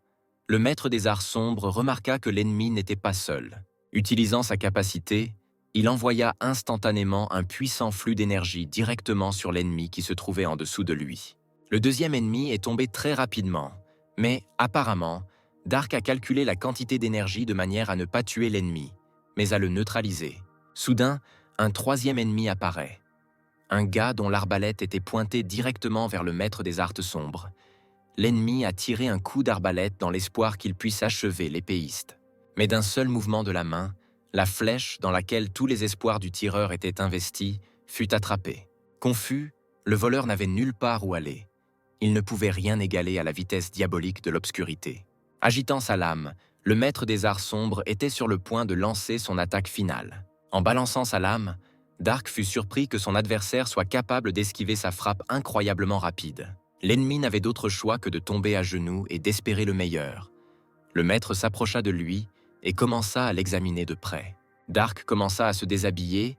S1: le maître des arts sombres remarqua que l'ennemi n'était pas seul. Utilisant sa capacité, il envoya instantanément un puissant flux d'énergie directement sur l'ennemi qui se trouvait en dessous de lui. Le deuxième ennemi est tombé très rapidement, mais apparemment, Dark a calculé la quantité d'énergie de manière à ne pas tuer l'ennemi, mais à le neutraliser. Soudain, un troisième ennemi apparaît. Un gars dont l'arbalète était pointée directement vers le maître des arts sombres. L'ennemi a tiré un coup d'arbalète dans l'espoir qu'il puisse achever l'épéiste. Mais d'un seul mouvement de la main, la flèche dans laquelle tous les espoirs du tireur étaient investis fut attrapée. Confus, le voleur n'avait nulle part où aller. Il ne pouvait rien égaler à la vitesse diabolique de l'obscurité. Agitant sa lame, le maître des arts sombres était sur le point de lancer son attaque finale. En balançant sa lame, Dark fut surpris que son adversaire soit capable d'esquiver sa frappe incroyablement rapide. L'ennemi n'avait d'autre choix que de tomber à genoux et d'espérer le meilleur. Le maître s'approcha de lui et commença à l'examiner de près. Dark commença à se déshabiller,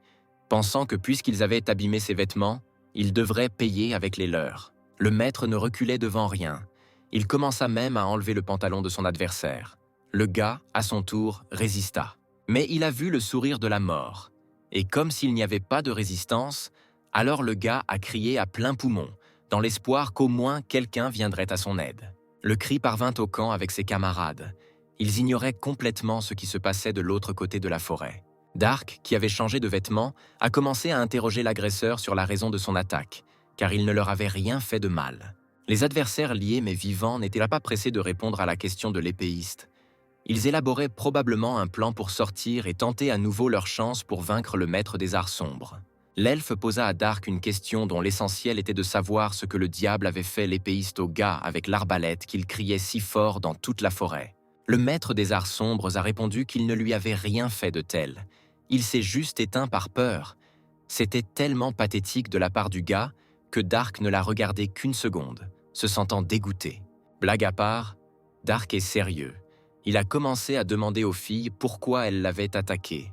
S1: pensant que puisqu'ils avaient abîmé ses vêtements, ils devraient payer avec les leurs. Le maître ne reculait devant rien. Il commença même à enlever le pantalon de son adversaire. Le gars, à son tour, résista. Mais il a vu le sourire de la mort. Et comme s'il n'y avait pas de résistance, alors le gars a crié à plein poumon, dans l'espoir qu'au moins quelqu'un viendrait à son aide. Le cri parvint au camp avec ses camarades. Ils ignoraient complètement ce qui se passait de l'autre côté de la forêt. Dark, qui avait changé de vêtements, a commencé à interroger l'agresseur sur la raison de son attaque, car il ne leur avait rien fait de mal. Les adversaires liés mais vivants n'étaient pas pressés de répondre à la question de l'épéiste. Ils élaboraient probablement un plan pour sortir et tenter à nouveau leur chance pour vaincre le maître des arts sombres. L'elfe posa à Dark une question dont l'essentiel était de savoir ce que le diable avait fait l'épéiste au gars avec l'arbalète qu'il criait si fort dans toute la forêt. Le maître des arts sombres a répondu qu'il ne lui avait rien fait de tel. Il s'est juste éteint par peur. C'était tellement pathétique de la part du gars que Dark ne l'a regardé qu'une seconde, se sentant dégoûté. Blague à part, Dark est sérieux. Il a commencé à demander aux filles pourquoi elles l'avaient attaqué,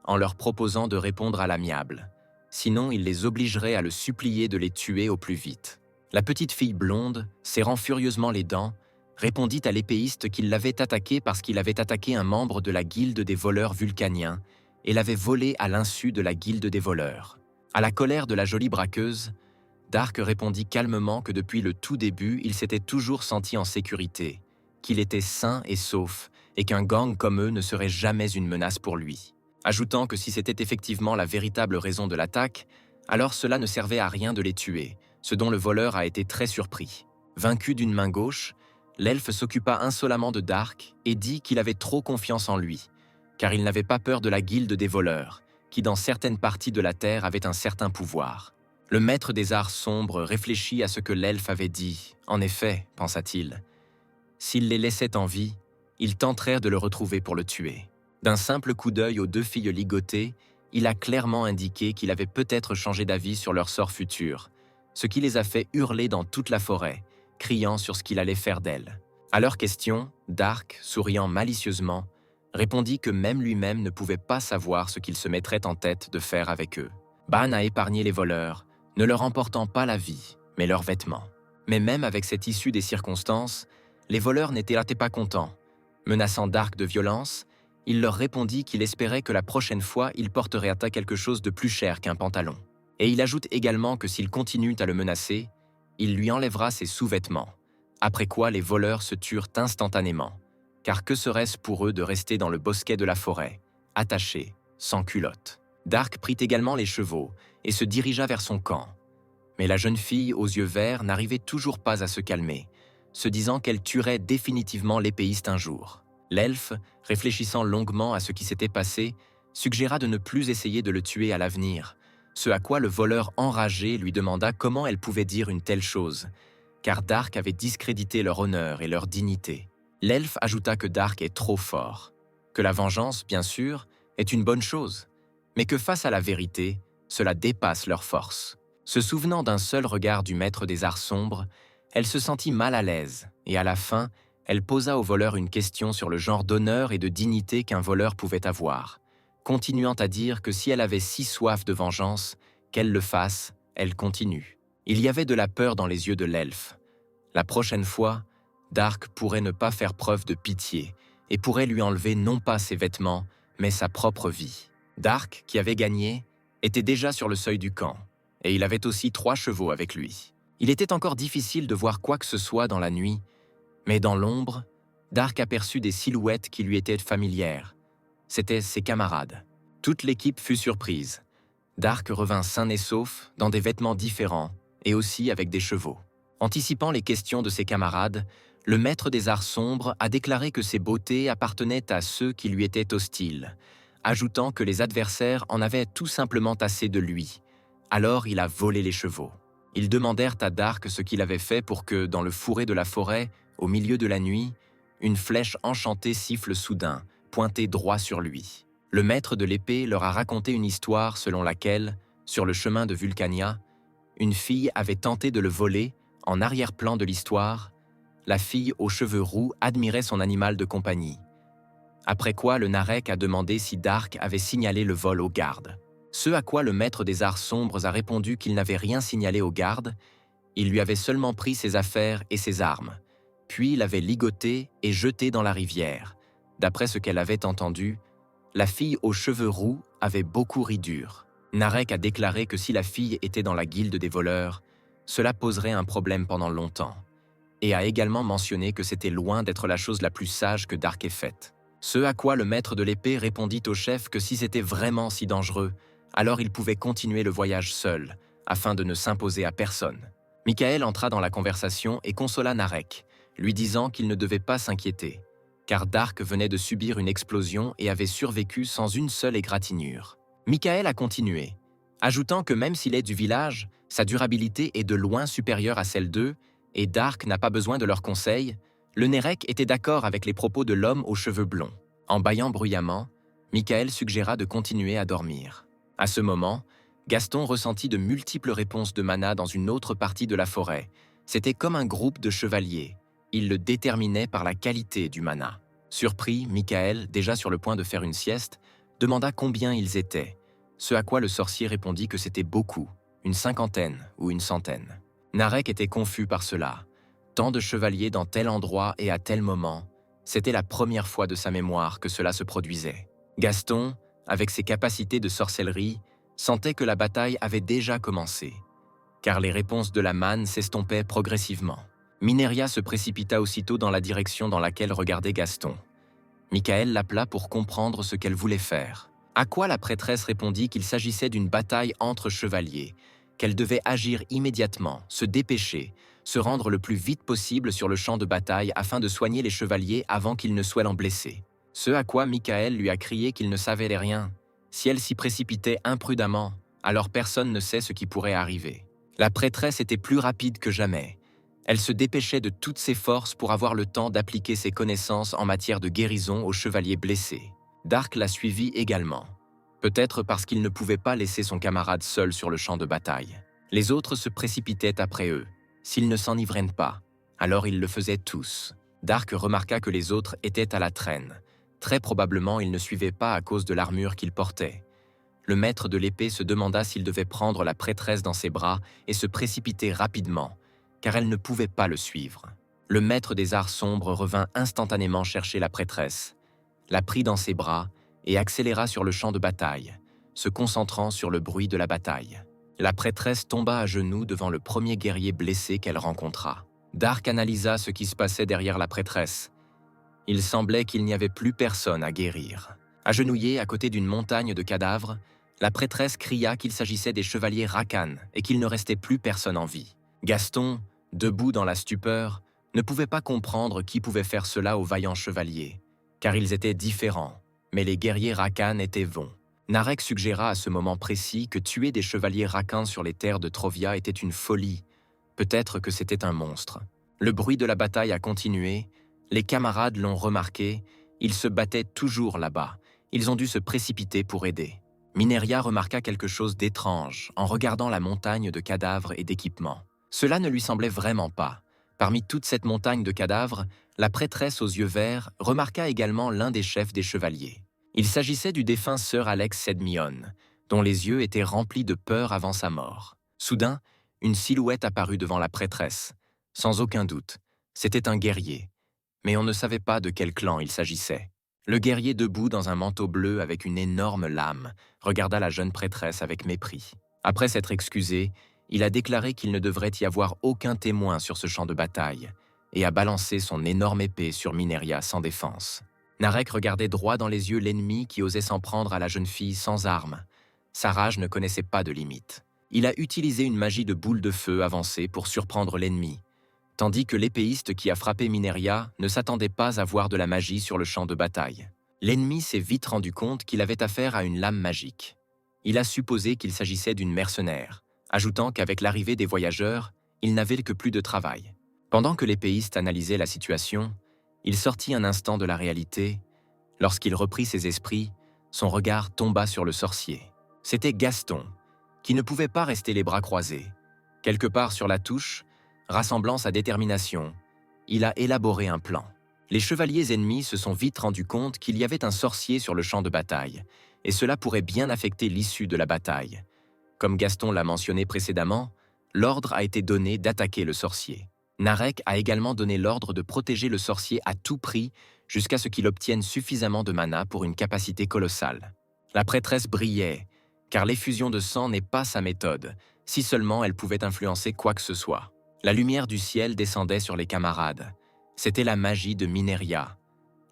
S1: en leur proposant de répondre à l'amiable. Sinon, il les obligerait à le supplier de les tuer au plus vite. La petite fille blonde, serrant furieusement les dents, répondit à l'épéiste qu'il l'avait attaqué parce qu'il avait attaqué un membre de la guilde des voleurs vulcaniens et l'avait volé à l'insu de la guilde des voleurs. À la colère de la jolie braqueuse, Dark répondit calmement que depuis le tout début, il s'était toujours senti en sécurité, qu'il était sain et sauf et qu'un gang comme eux ne serait jamais une menace pour lui. Ajoutant que si c'était effectivement la véritable raison de l'attaque, alors cela ne servait à rien de les tuer, ce dont le voleur a été très surpris. Vaincu d'une main gauche, l'elfe s'occupa insolemment de Dark et dit qu'il avait trop confiance en lui, car il n'avait pas peur de la guilde des voleurs, qui dans certaines parties de la terre avait un certain pouvoir. Le maître des arts sombres réfléchit à ce que l'elfe avait dit. En effet, pensa-t-il, s'il les laissait en vie, ils tenteraient de le retrouver pour le tuer. D'un simple coup d'œil aux deux filles ligotées, il a clairement indiqué qu'il avait peut-être changé d'avis sur leur sort futur, ce qui les a fait hurler dans toute la forêt, criant sur ce qu'il allait faire d'elles. À leur question, Dark, souriant malicieusement, répondit que même lui-même ne pouvait pas savoir ce qu'il se mettrait en tête de faire avec eux. Ban a épargné les voleurs, ne leur emportant pas la vie, mais leurs vêtements. Mais même avec cette issue des circonstances, les voleurs n'étaient pas contents. Menaçant Dark de violence, il leur répondit qu'il espérait que la prochaine fois, il porterait à quelque chose de plus cher qu'un pantalon. Et il ajoute également que s'ils continuent à le menacer, il lui enlèvera ses sous-vêtements, après quoi les voleurs se turent instantanément. Car que serait-ce pour eux de rester dans le bosquet de la forêt, attachés, sans culotte? Dark prit également les chevaux et se dirigea vers son camp. Mais la jeune fille aux yeux verts n'arrivait toujours pas à se calmer, se disant qu'elle tuerait définitivement l'épéiste un jour. L'elfe, réfléchissant longuement à ce qui s'était passé, suggéra de ne plus essayer de le tuer à l'avenir, ce à quoi le voleur enragé lui demanda comment elle pouvait dire une telle chose, car Dark avait discrédité leur honneur et leur dignité. L'elfe ajouta que Dark est trop fort, que la vengeance, bien sûr, est une bonne chose, mais que face à la vérité, cela dépasse leur force. Se souvenant d'un seul regard du maître des arts sombres, elle se sentit mal à l'aise, et à la fin, elle posa au voleur une question sur le genre d'honneur et de dignité qu'un voleur pouvait avoir, continuant à dire que si elle avait si soif de vengeance, qu'elle le fasse, elle continue. Il y avait de la peur dans les yeux de l'elfe. La prochaine fois, Dark pourrait ne pas faire preuve de pitié et pourrait lui enlever non pas ses vêtements, mais sa propre vie. Dark, qui avait gagné, était déjà sur le seuil du camp, et il avait aussi 3 chevaux avec lui. Il était encore difficile de voir quoi que ce soit dans la nuit, mais dans l'ombre, Dark aperçut des silhouettes qui lui étaient familières. C'étaient ses camarades. Toute l'équipe fut surprise. Dark revint sain et sauf, dans des vêtements différents, et aussi avec des chevaux. Anticipant les questions de ses camarades, le maître des arts sombres a déclaré que ses beautés appartenaient à ceux qui lui étaient hostiles, ajoutant que les adversaires en avaient tout simplement assez de lui. Alors il a volé les chevaux. Ils demandèrent à Dark ce qu'il avait fait pour que, dans le fourré de la forêt, au milieu de la nuit, une flèche enchantée siffle soudain, pointée droit sur lui. Le maître de l'épée leur a raconté une histoire selon laquelle, sur le chemin de Vulcania, une fille avait tenté de le voler. En arrière-plan de l'histoire, la fille aux cheveux roux admirait son animal de compagnie. Après quoi, le Narek a demandé si Dark avait signalé le vol aux gardes. Ce à quoi le maître des arts sombres a répondu qu'il n'avait rien signalé aux gardes, il lui avait seulement pris ses affaires et ses armes, puis l'avait ligoté et jeté dans la rivière. D'après ce qu'elle avait entendu, la fille aux cheveux roux avait beaucoup ri dur. Narek a déclaré que si la fille était dans la guilde des voleurs, cela poserait un problème pendant longtemps, et a également mentionné que c'était loin d'être la chose la plus sage que Dark ait faite. Ce à quoi le maître de l'épée répondit au chef que si c'était vraiment si dangereux, alors il pouvait continuer le voyage seul, afin de ne s'imposer à personne. Michael entra dans la conversation et consola Narek, lui disant qu'il ne devait pas s'inquiéter, car Dark venait de subir une explosion et avait survécu sans une seule égratignure. Michael a continué, ajoutant que même s'il est du village, sa durabilité est de loin supérieure à celle d'eux, et Dark n'a pas besoin de leurs conseils. Le Nérec était d'accord avec les propos de l'homme aux cheveux blonds. En bâillant bruyamment, Michael suggéra de continuer à dormir. À ce moment, Gaston ressentit de multiples réponses de mana dans une autre partie de la forêt. C'était comme un groupe de chevaliers. Il le déterminait par la qualité du mana. Surpris, Michael, déjà sur le point de faire une sieste, demanda combien ils étaient, ce à quoi le sorcier répondit que c'était beaucoup, une 50aine ou une 100aine. Narek était confus par cela. Tant de chevaliers dans tel endroit et à tel moment, c'était la première fois de sa mémoire que cela se produisait. Gaston, avec ses capacités de sorcellerie, sentait que la bataille avait déjà commencé, car les réponses de la manne s'estompaient progressivement. Mineria se précipita aussitôt dans la direction dans laquelle regardait Gaston. Michael l'appela pour comprendre ce qu'elle voulait faire. À quoi la prêtresse répondit qu'il s'agissait d'une bataille entre chevaliers, qu'elle devait agir immédiatement, se dépêcher, se rendre le plus vite possible sur le champ de bataille afin de soigner les chevaliers avant qu'ils ne soient blessés. Ce à quoi Michael lui a crié qu'il ne savait rien. Si elle s'y précipitait imprudemment, alors personne ne sait ce qui pourrait arriver. La prêtresse était plus rapide que jamais. Elle se dépêchait de toutes ses forces pour avoir le temps d'appliquer ses connaissances en matière de guérison aux chevaliers blessés. Dark la suivit également, peut-être parce qu'il ne pouvait pas laisser son camarade seul sur le champ de bataille. Les autres se précipitaient après eux. S'ils ne s'enivraient pas, alors ils le faisaient tous. Dark remarqua que les autres étaient à la traîne. Très probablement, ils ne suivaient pas à cause de l'armure qu'ils portaient. Le maître de l'épée se demanda s'il devait prendre la prêtresse dans ses bras et se précipiter rapidement, car elle ne pouvait pas le suivre. Le maître des arts sombres revint instantanément chercher la prêtresse, la prit dans ses bras et accéléra sur le champ de bataille, se concentrant sur le bruit de la bataille. La prêtresse tomba à genoux devant le premier guerrier blessé qu'elle rencontra. Dark analysa ce qui se passait derrière la prêtresse. Il semblait qu'il n'y avait plus personne à guérir. Agenouillée à côté d'une montagne de cadavres, la prêtresse cria qu'il s'agissait des chevaliers Rakan et qu'il ne restait plus personne en vie. Gaston, debout dans la stupeur, ne pouvait pas comprendre qui pouvait faire cela aux vaillants chevaliers, car ils étaient différents, mais les guerriers Rakan étaient bons. Narek suggéra à ce moment précis que tuer des chevaliers Rakan sur les terres de Trovia était une folie. Peut-être que c'était un monstre. Le bruit de la bataille a continué, les camarades l'ont remarqué, ils se battaient toujours là-bas, ils ont dû se précipiter pour aider. Mineria remarqua quelque chose d'étrange en regardant la montagne de cadavres et d'équipements. Cela ne lui semblait vraiment pas. Parmi toute cette montagne de cadavres, la prêtresse aux yeux verts remarqua également l'un des chefs des chevaliers. Il s'agissait du défunt Sir Alex Sedmion, dont les yeux étaient remplis de peur avant sa mort. Soudain, une silhouette apparut devant la prêtresse. Sans aucun doute, c'était un guerrier. Mais on ne savait pas de quel clan il s'agissait. Le guerrier debout dans un manteau bleu avec une énorme lame regarda la jeune prêtresse avec mépris. Après s'être excusé, il a déclaré qu'il ne devrait y avoir aucun témoin sur ce champ de bataille et a balancé son énorme épée sur Mineria sans défense. Narek regardait droit dans les yeux l'ennemi qui osait s'en prendre à la jeune fille sans armes. Sa rage ne connaissait pas de limite. Il a utilisé une magie de boule de feu avancée pour surprendre l'ennemi, tandis que l'épéiste qui a frappé Mineria ne s'attendait pas à voir de la magie sur le champ de bataille. L'ennemi s'est vite rendu compte qu'il avait affaire à une lame magique. Il a supposé qu'il s'agissait d'une mercenaire, ajoutant qu'avec l'arrivée des voyageurs, il n'avait que plus de travail. Pendant que l'épéiste analysait la situation, il sortit un instant de la réalité. Lorsqu'il reprit ses esprits, son regard tomba sur le sorcier. C'était Gaston, qui ne pouvait pas rester les bras croisés. Quelque part sur la touche, rassemblant sa détermination, il a élaboré un plan. Les chevaliers ennemis se sont vite rendus compte qu'il y avait un sorcier sur le champ de bataille, et cela pourrait bien affecter l'issue de la bataille. Comme Gaston l'a mentionné précédemment, l'ordre a été donné d'attaquer le sorcier. Narek a également donné l'ordre de protéger le sorcier à tout prix jusqu'à ce qu'il obtienne suffisamment de mana pour une capacité colossale. La prêtresse brillait, car l'effusion de sang n'est pas sa méthode, si seulement elle pouvait influencer quoi que ce soit. La lumière du ciel descendait sur les camarades. C'était la magie de Mineria.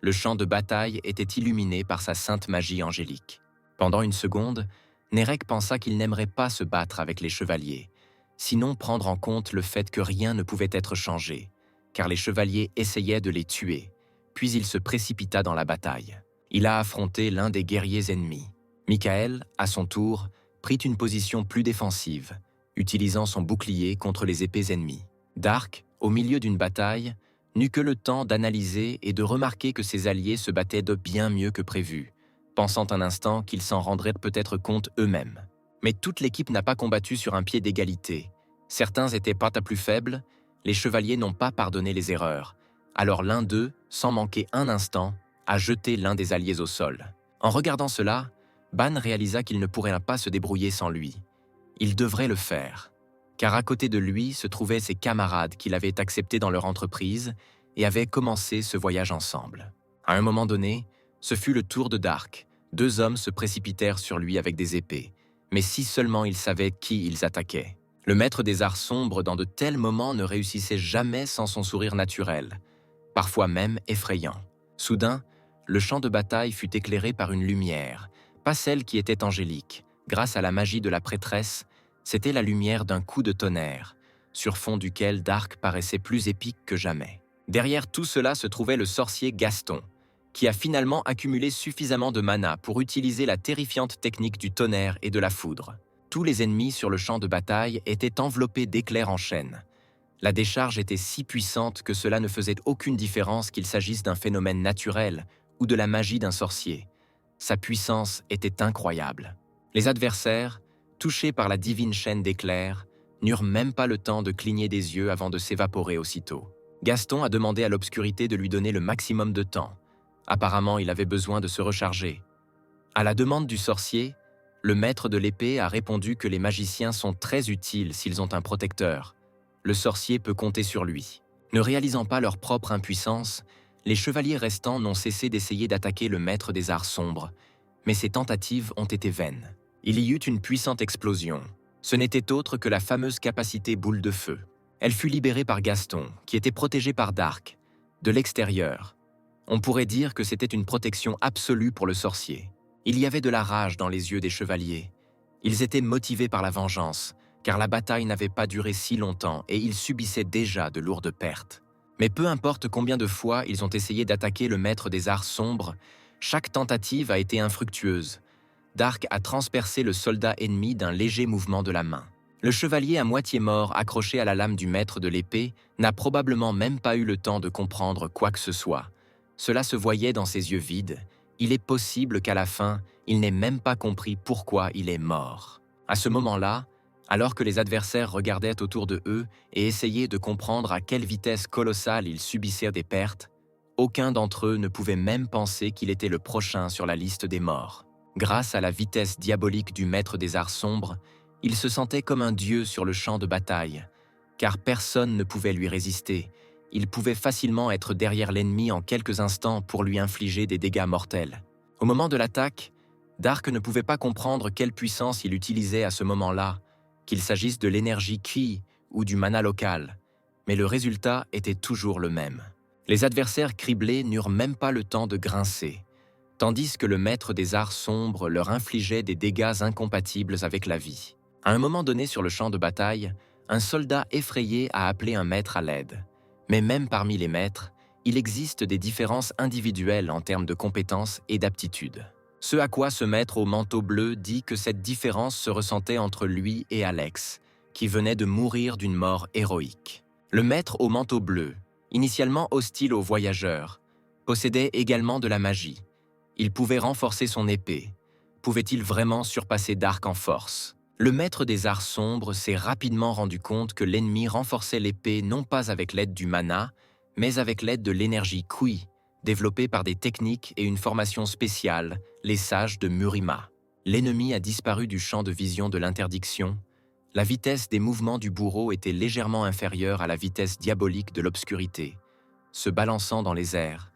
S1: Le champ de bataille était illuminé par sa sainte magie angélique. Pendant une seconde, Narek pensa qu'il n'aimerait pas se battre avec les chevaliers, sinon prendre en compte le fait que rien ne pouvait être changé, car les chevaliers essayaient de les tuer, puis il se précipita dans la bataille. Il a affronté l'un des guerriers ennemis. Michael, à son tour, prit une position plus défensive, utilisant son bouclier contre les épées ennemies. Dark, au milieu d'une bataille, n'eut que le temps d'analyser et de remarquer que ses alliés se battaient de bien mieux que prévu, pensant un instant qu'ils s'en rendraient peut-être compte eux-mêmes. Mais toute l'équipe n'a pas combattu sur un pied d'égalité. Certains étaient pas à plus faibles, les chevaliers n'ont pas pardonné les erreurs. Alors l'un d'eux, sans manquer un instant, a jeté l'un des alliés au sol. En regardant cela, Ban réalisa qu'il ne pourrait pas se débrouiller sans lui. Il devrait le faire, car à côté de lui se trouvaient ses camarades qui l'avaient accepté dans leur entreprise et avaient commencé ce voyage ensemble. À un moment donné, ce fut le tour de Dark. 2 hommes se précipitèrent sur lui avec des épées, mais si seulement ils savaient qui ils attaquaient. Le maître des arts sombres dans de tels moments ne réussissait jamais sans son sourire naturel, parfois même effrayant. Soudain, le champ de bataille fut éclairé par une lumière, pas celle qui était angélique. Grâce à la magie de la prêtresse, c'était la lumière d'un coup de tonnerre, sur fond duquel Dark paraissait plus épique que jamais. Derrière tout cela se trouvait le sorcier Gaston, qui a finalement accumulé suffisamment de mana pour utiliser la terrifiante technique du tonnerre et de la foudre. Tous les ennemis sur le champ de bataille étaient enveloppés d'éclairs en chaîne. La décharge était si puissante que cela ne faisait aucune différence qu'il s'agisse d'un phénomène naturel ou de la magie d'un sorcier. Sa puissance était incroyable. Les adversaires, touchés par la divine chaîne d'éclairs, n'eurent même pas le temps de cligner des yeux avant de s'évaporer aussitôt. Gaston a demandé à l'obscurité de lui donner le maximum de temps. Apparemment, il avait besoin de se recharger. À la demande du sorcier, le maître de l'épée a répondu que les magiciens sont très utiles s'ils ont un protecteur. Le sorcier peut compter sur lui. Ne réalisant pas leur propre impuissance, les chevaliers restants n'ont cessé d'essayer d'attaquer le maître des arts sombres, mais ces tentatives ont été vaines. Il y eut une puissante explosion. Ce n'était autre que la fameuse capacité boule de feu. Elle fut libérée par Gaston, qui était protégé par Dark, de l'extérieur. On pourrait dire que c'était une protection absolue pour le sorcier. Il y avait de la rage dans les yeux des chevaliers. Ils étaient motivés par la vengeance, car la bataille n'avait pas duré si longtemps et ils subissaient déjà de lourdes pertes. Mais peu importe combien de fois ils ont essayé d'attaquer le maître des arts sombres, chaque tentative a été infructueuse. Dark a transpercé le soldat ennemi d'un léger mouvement de la main. Le chevalier à moitié mort accroché à la lame du maître de l'épée n'a probablement même pas eu le temps de comprendre quoi que ce soit. Cela se voyait dans ses yeux vides. Il est possible qu'à la fin, il n'ait même pas compris pourquoi il est mort. À ce moment-là, alors que les adversaires regardaient autour de eux et essayaient de comprendre à quelle vitesse colossale ils subissaient des pertes, aucun d'entre eux ne pouvait même penser qu'il était le prochain sur la liste des morts. Grâce à la vitesse diabolique du maître des arts sombres, il se sentait comme un dieu sur le champ de bataille, car personne ne pouvait lui résister. Il pouvait facilement être derrière l'ennemi en quelques instants pour lui infliger des dégâts mortels. Au moment de l'attaque, Dark ne pouvait pas comprendre quelle puissance il utilisait à ce moment-là, qu'il s'agisse de l'énergie Ki ou du mana local, mais le résultat était toujours le même. Les adversaires criblés n'eurent même pas le temps de grincer, tandis que le maître des arts sombres leur infligeait des dégâts incompatibles avec la vie. À un moment donné sur le champ de bataille, un soldat effrayé a appelé un maître à l'aide. Mais même parmi les maîtres, il existe des différences individuelles en termes de compétences et d'aptitudes. Ce à quoi ce maître au manteau bleu dit que cette différence se ressentait entre lui et Alex, qui venait de mourir d'une mort héroïque. Le maître au manteau bleu, initialement hostile aux voyageurs, possédait également de la magie. Il pouvait renforcer son épée. Pouvait-il vraiment surpasser Dark en force? Le maître des arts sombres s'est rapidement rendu compte que l'ennemi renforçait l'épée non pas avec l'aide du mana, mais avec l'aide de l'énergie Kui, développée par des techniques et une formation spéciale, les sages de Murima. L'ennemi a disparu du champ de vision de l'interdiction. La vitesse des mouvements du bourreau était légèrement inférieure à la vitesse diabolique de l'obscurité. Se balançant dans les airs,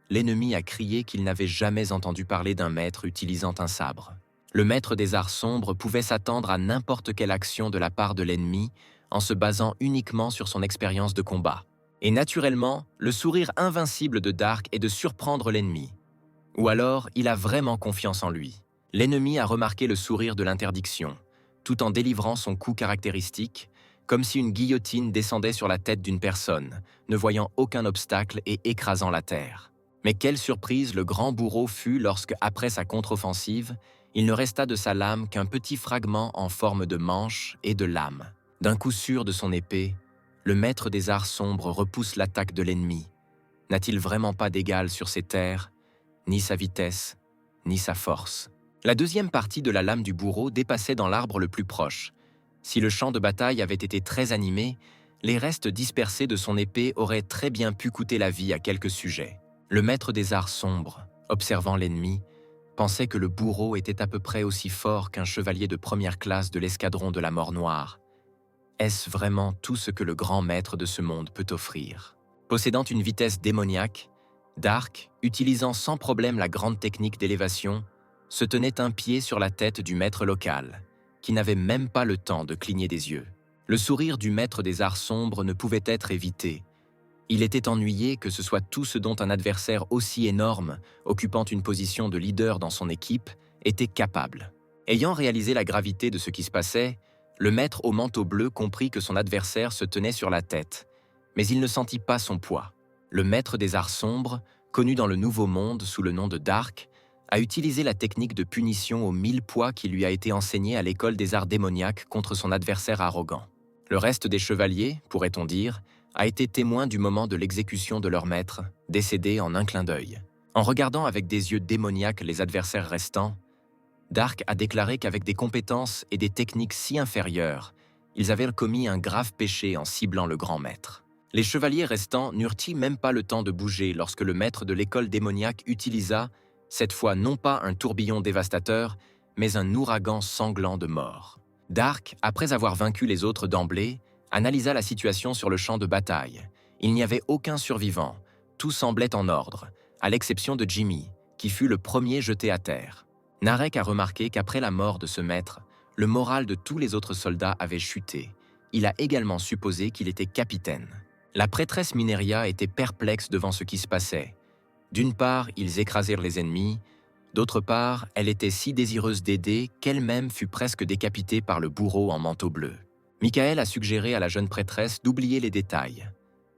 S1: l'ennemi a crié qu'il n'avait jamais entendu parler d'un maître utilisant un sabre. Le maître des arts sombres pouvait s'attendre à n'importe quelle action de la part de l'ennemi en se basant uniquement sur son expérience de combat. Et naturellement, le sourire invincible de Dark est de surprendre l'ennemi. Ou alors, il a vraiment confiance en lui. L'ennemi a remarqué le sourire de l'interdiction, tout en délivrant son coup caractéristique, comme si une guillotine descendait sur la tête d'une personne, ne voyant aucun obstacle et écrasant la terre. Mais quelle surprise le grand bourreau fut lorsque, après sa contre-offensive, il ne resta de sa lame qu'un petit fragment en forme de manche et de lame. D'un coup sûr de son épée, le maître des arts sombres repousse l'attaque de l'ennemi. N'a-t-il vraiment pas d'égal sur ces terres, ni sa vitesse, ni sa force? La deuxième partie de la lame du bourreau dépassait dans l'arbre le plus proche. Si le champ de bataille avait été très animé, les restes dispersés de son épée auraient très bien pu coûter la vie à quelques sujets. Le maître des arts sombres, observant l'ennemi, pensait que le bourreau était à peu près aussi fort qu'un chevalier de première classe de l'escadron de la mort noire. Est-ce vraiment tout ce que le grand maître de ce monde peut offrir? Possédant une vitesse démoniaque, Dark, utilisant sans problème la grande technique d'élévation, se tenait un pied sur la tête du maître local, qui n'avait même pas le temps de cligner des yeux. Le sourire du maître des arts sombres ne pouvait être évité. Il était ennuyé que ce soit tout ce dont un adversaire aussi énorme, occupant une position de leader dans son équipe, était capable. Ayant réalisé la gravité de ce qui se passait, le maître au manteau bleu comprit que son adversaire se tenait sur la tête, mais il ne sentit pas son poids. Le maître des arts sombres, connu dans le Nouveau Monde sous le nom de Dark, a utilisé la technique de punition aux 1000 poids qui lui a été enseignée à l'école des arts démoniaques contre son adversaire arrogant. Le reste des chevaliers, pourrait-on dire, a été témoin du moment de l'exécution de leur maître, décédé en un clin d'œil. En regardant avec des yeux démoniaques les adversaires restants, Dark a déclaré qu'avec des compétences et des techniques si inférieures, ils avaient commis un grave péché en ciblant le grand maître. Les chevaliers restants n'eurent-ils même pas le temps de bouger lorsque le maître de l'école démoniaque utilisa, cette fois non pas un tourbillon dévastateur, mais un ouragan sanglant de mort. Dark, après avoir vaincu les autres d'emblée, analysa la situation sur le champ de bataille. Il n'y avait aucun survivant, tout semblait en ordre, à l'exception de Jimmy, qui fut le premier jeté à terre. Narek a remarqué qu'après la mort de ce maître, le moral de tous les autres soldats avait chuté. Il a également supposé qu'il était capitaine. La prêtresse Mineria était perplexe devant ce qui se passait. D'une part, ils écrasèrent les ennemis, d'autre part, elle était si désireuse d'aider qu'elle-même fut presque décapitée par le bourreau en manteau bleu. Michael a suggéré à la jeune prêtresse d'oublier les détails,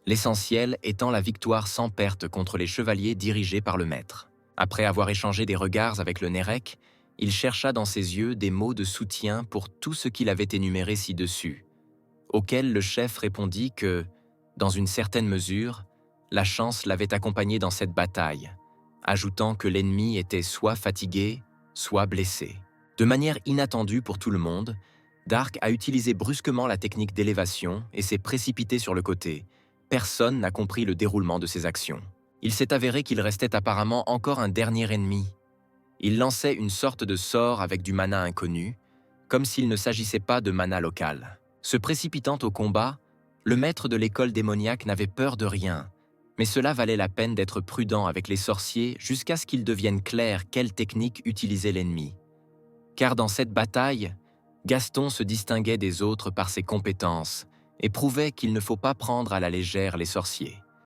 S1: l'essentiel étant la victoire sans perte contre les chevaliers dirigés par le maître. Après avoir échangé des regards avec le Nérec, il chercha dans ses yeux des mots de soutien pour tout ce qu'il avait énuméré ci-dessus, auquel le chef répondit que, dans une certaine mesure, la chance l'avait accompagné dans cette bataille, ajoutant que l'ennemi était soit fatigué, soit blessé. De manière inattendue pour tout le monde, Dark a utilisé brusquement la technique d'élévation et s'est précipité sur le côté. Personne n'a compris le déroulement de ses actions. Il s'est avéré qu'il restait apparemment encore un dernier ennemi. Il lançait une sorte de sort avec du mana inconnu, comme s'il ne s'agissait pas de mana local. Se précipitant au combat, le maître de l'école démoniaque n'avait peur de rien, mais cela valait la peine d'être prudent avec les sorciers jusqu'à ce qu'il devienne clair quelle technique utilisait l'ennemi. Car dans cette bataille, Gaston se distinguait des autres par ses compétences et prouvait qu'il ne faut pas prendre à la légère les sorciers.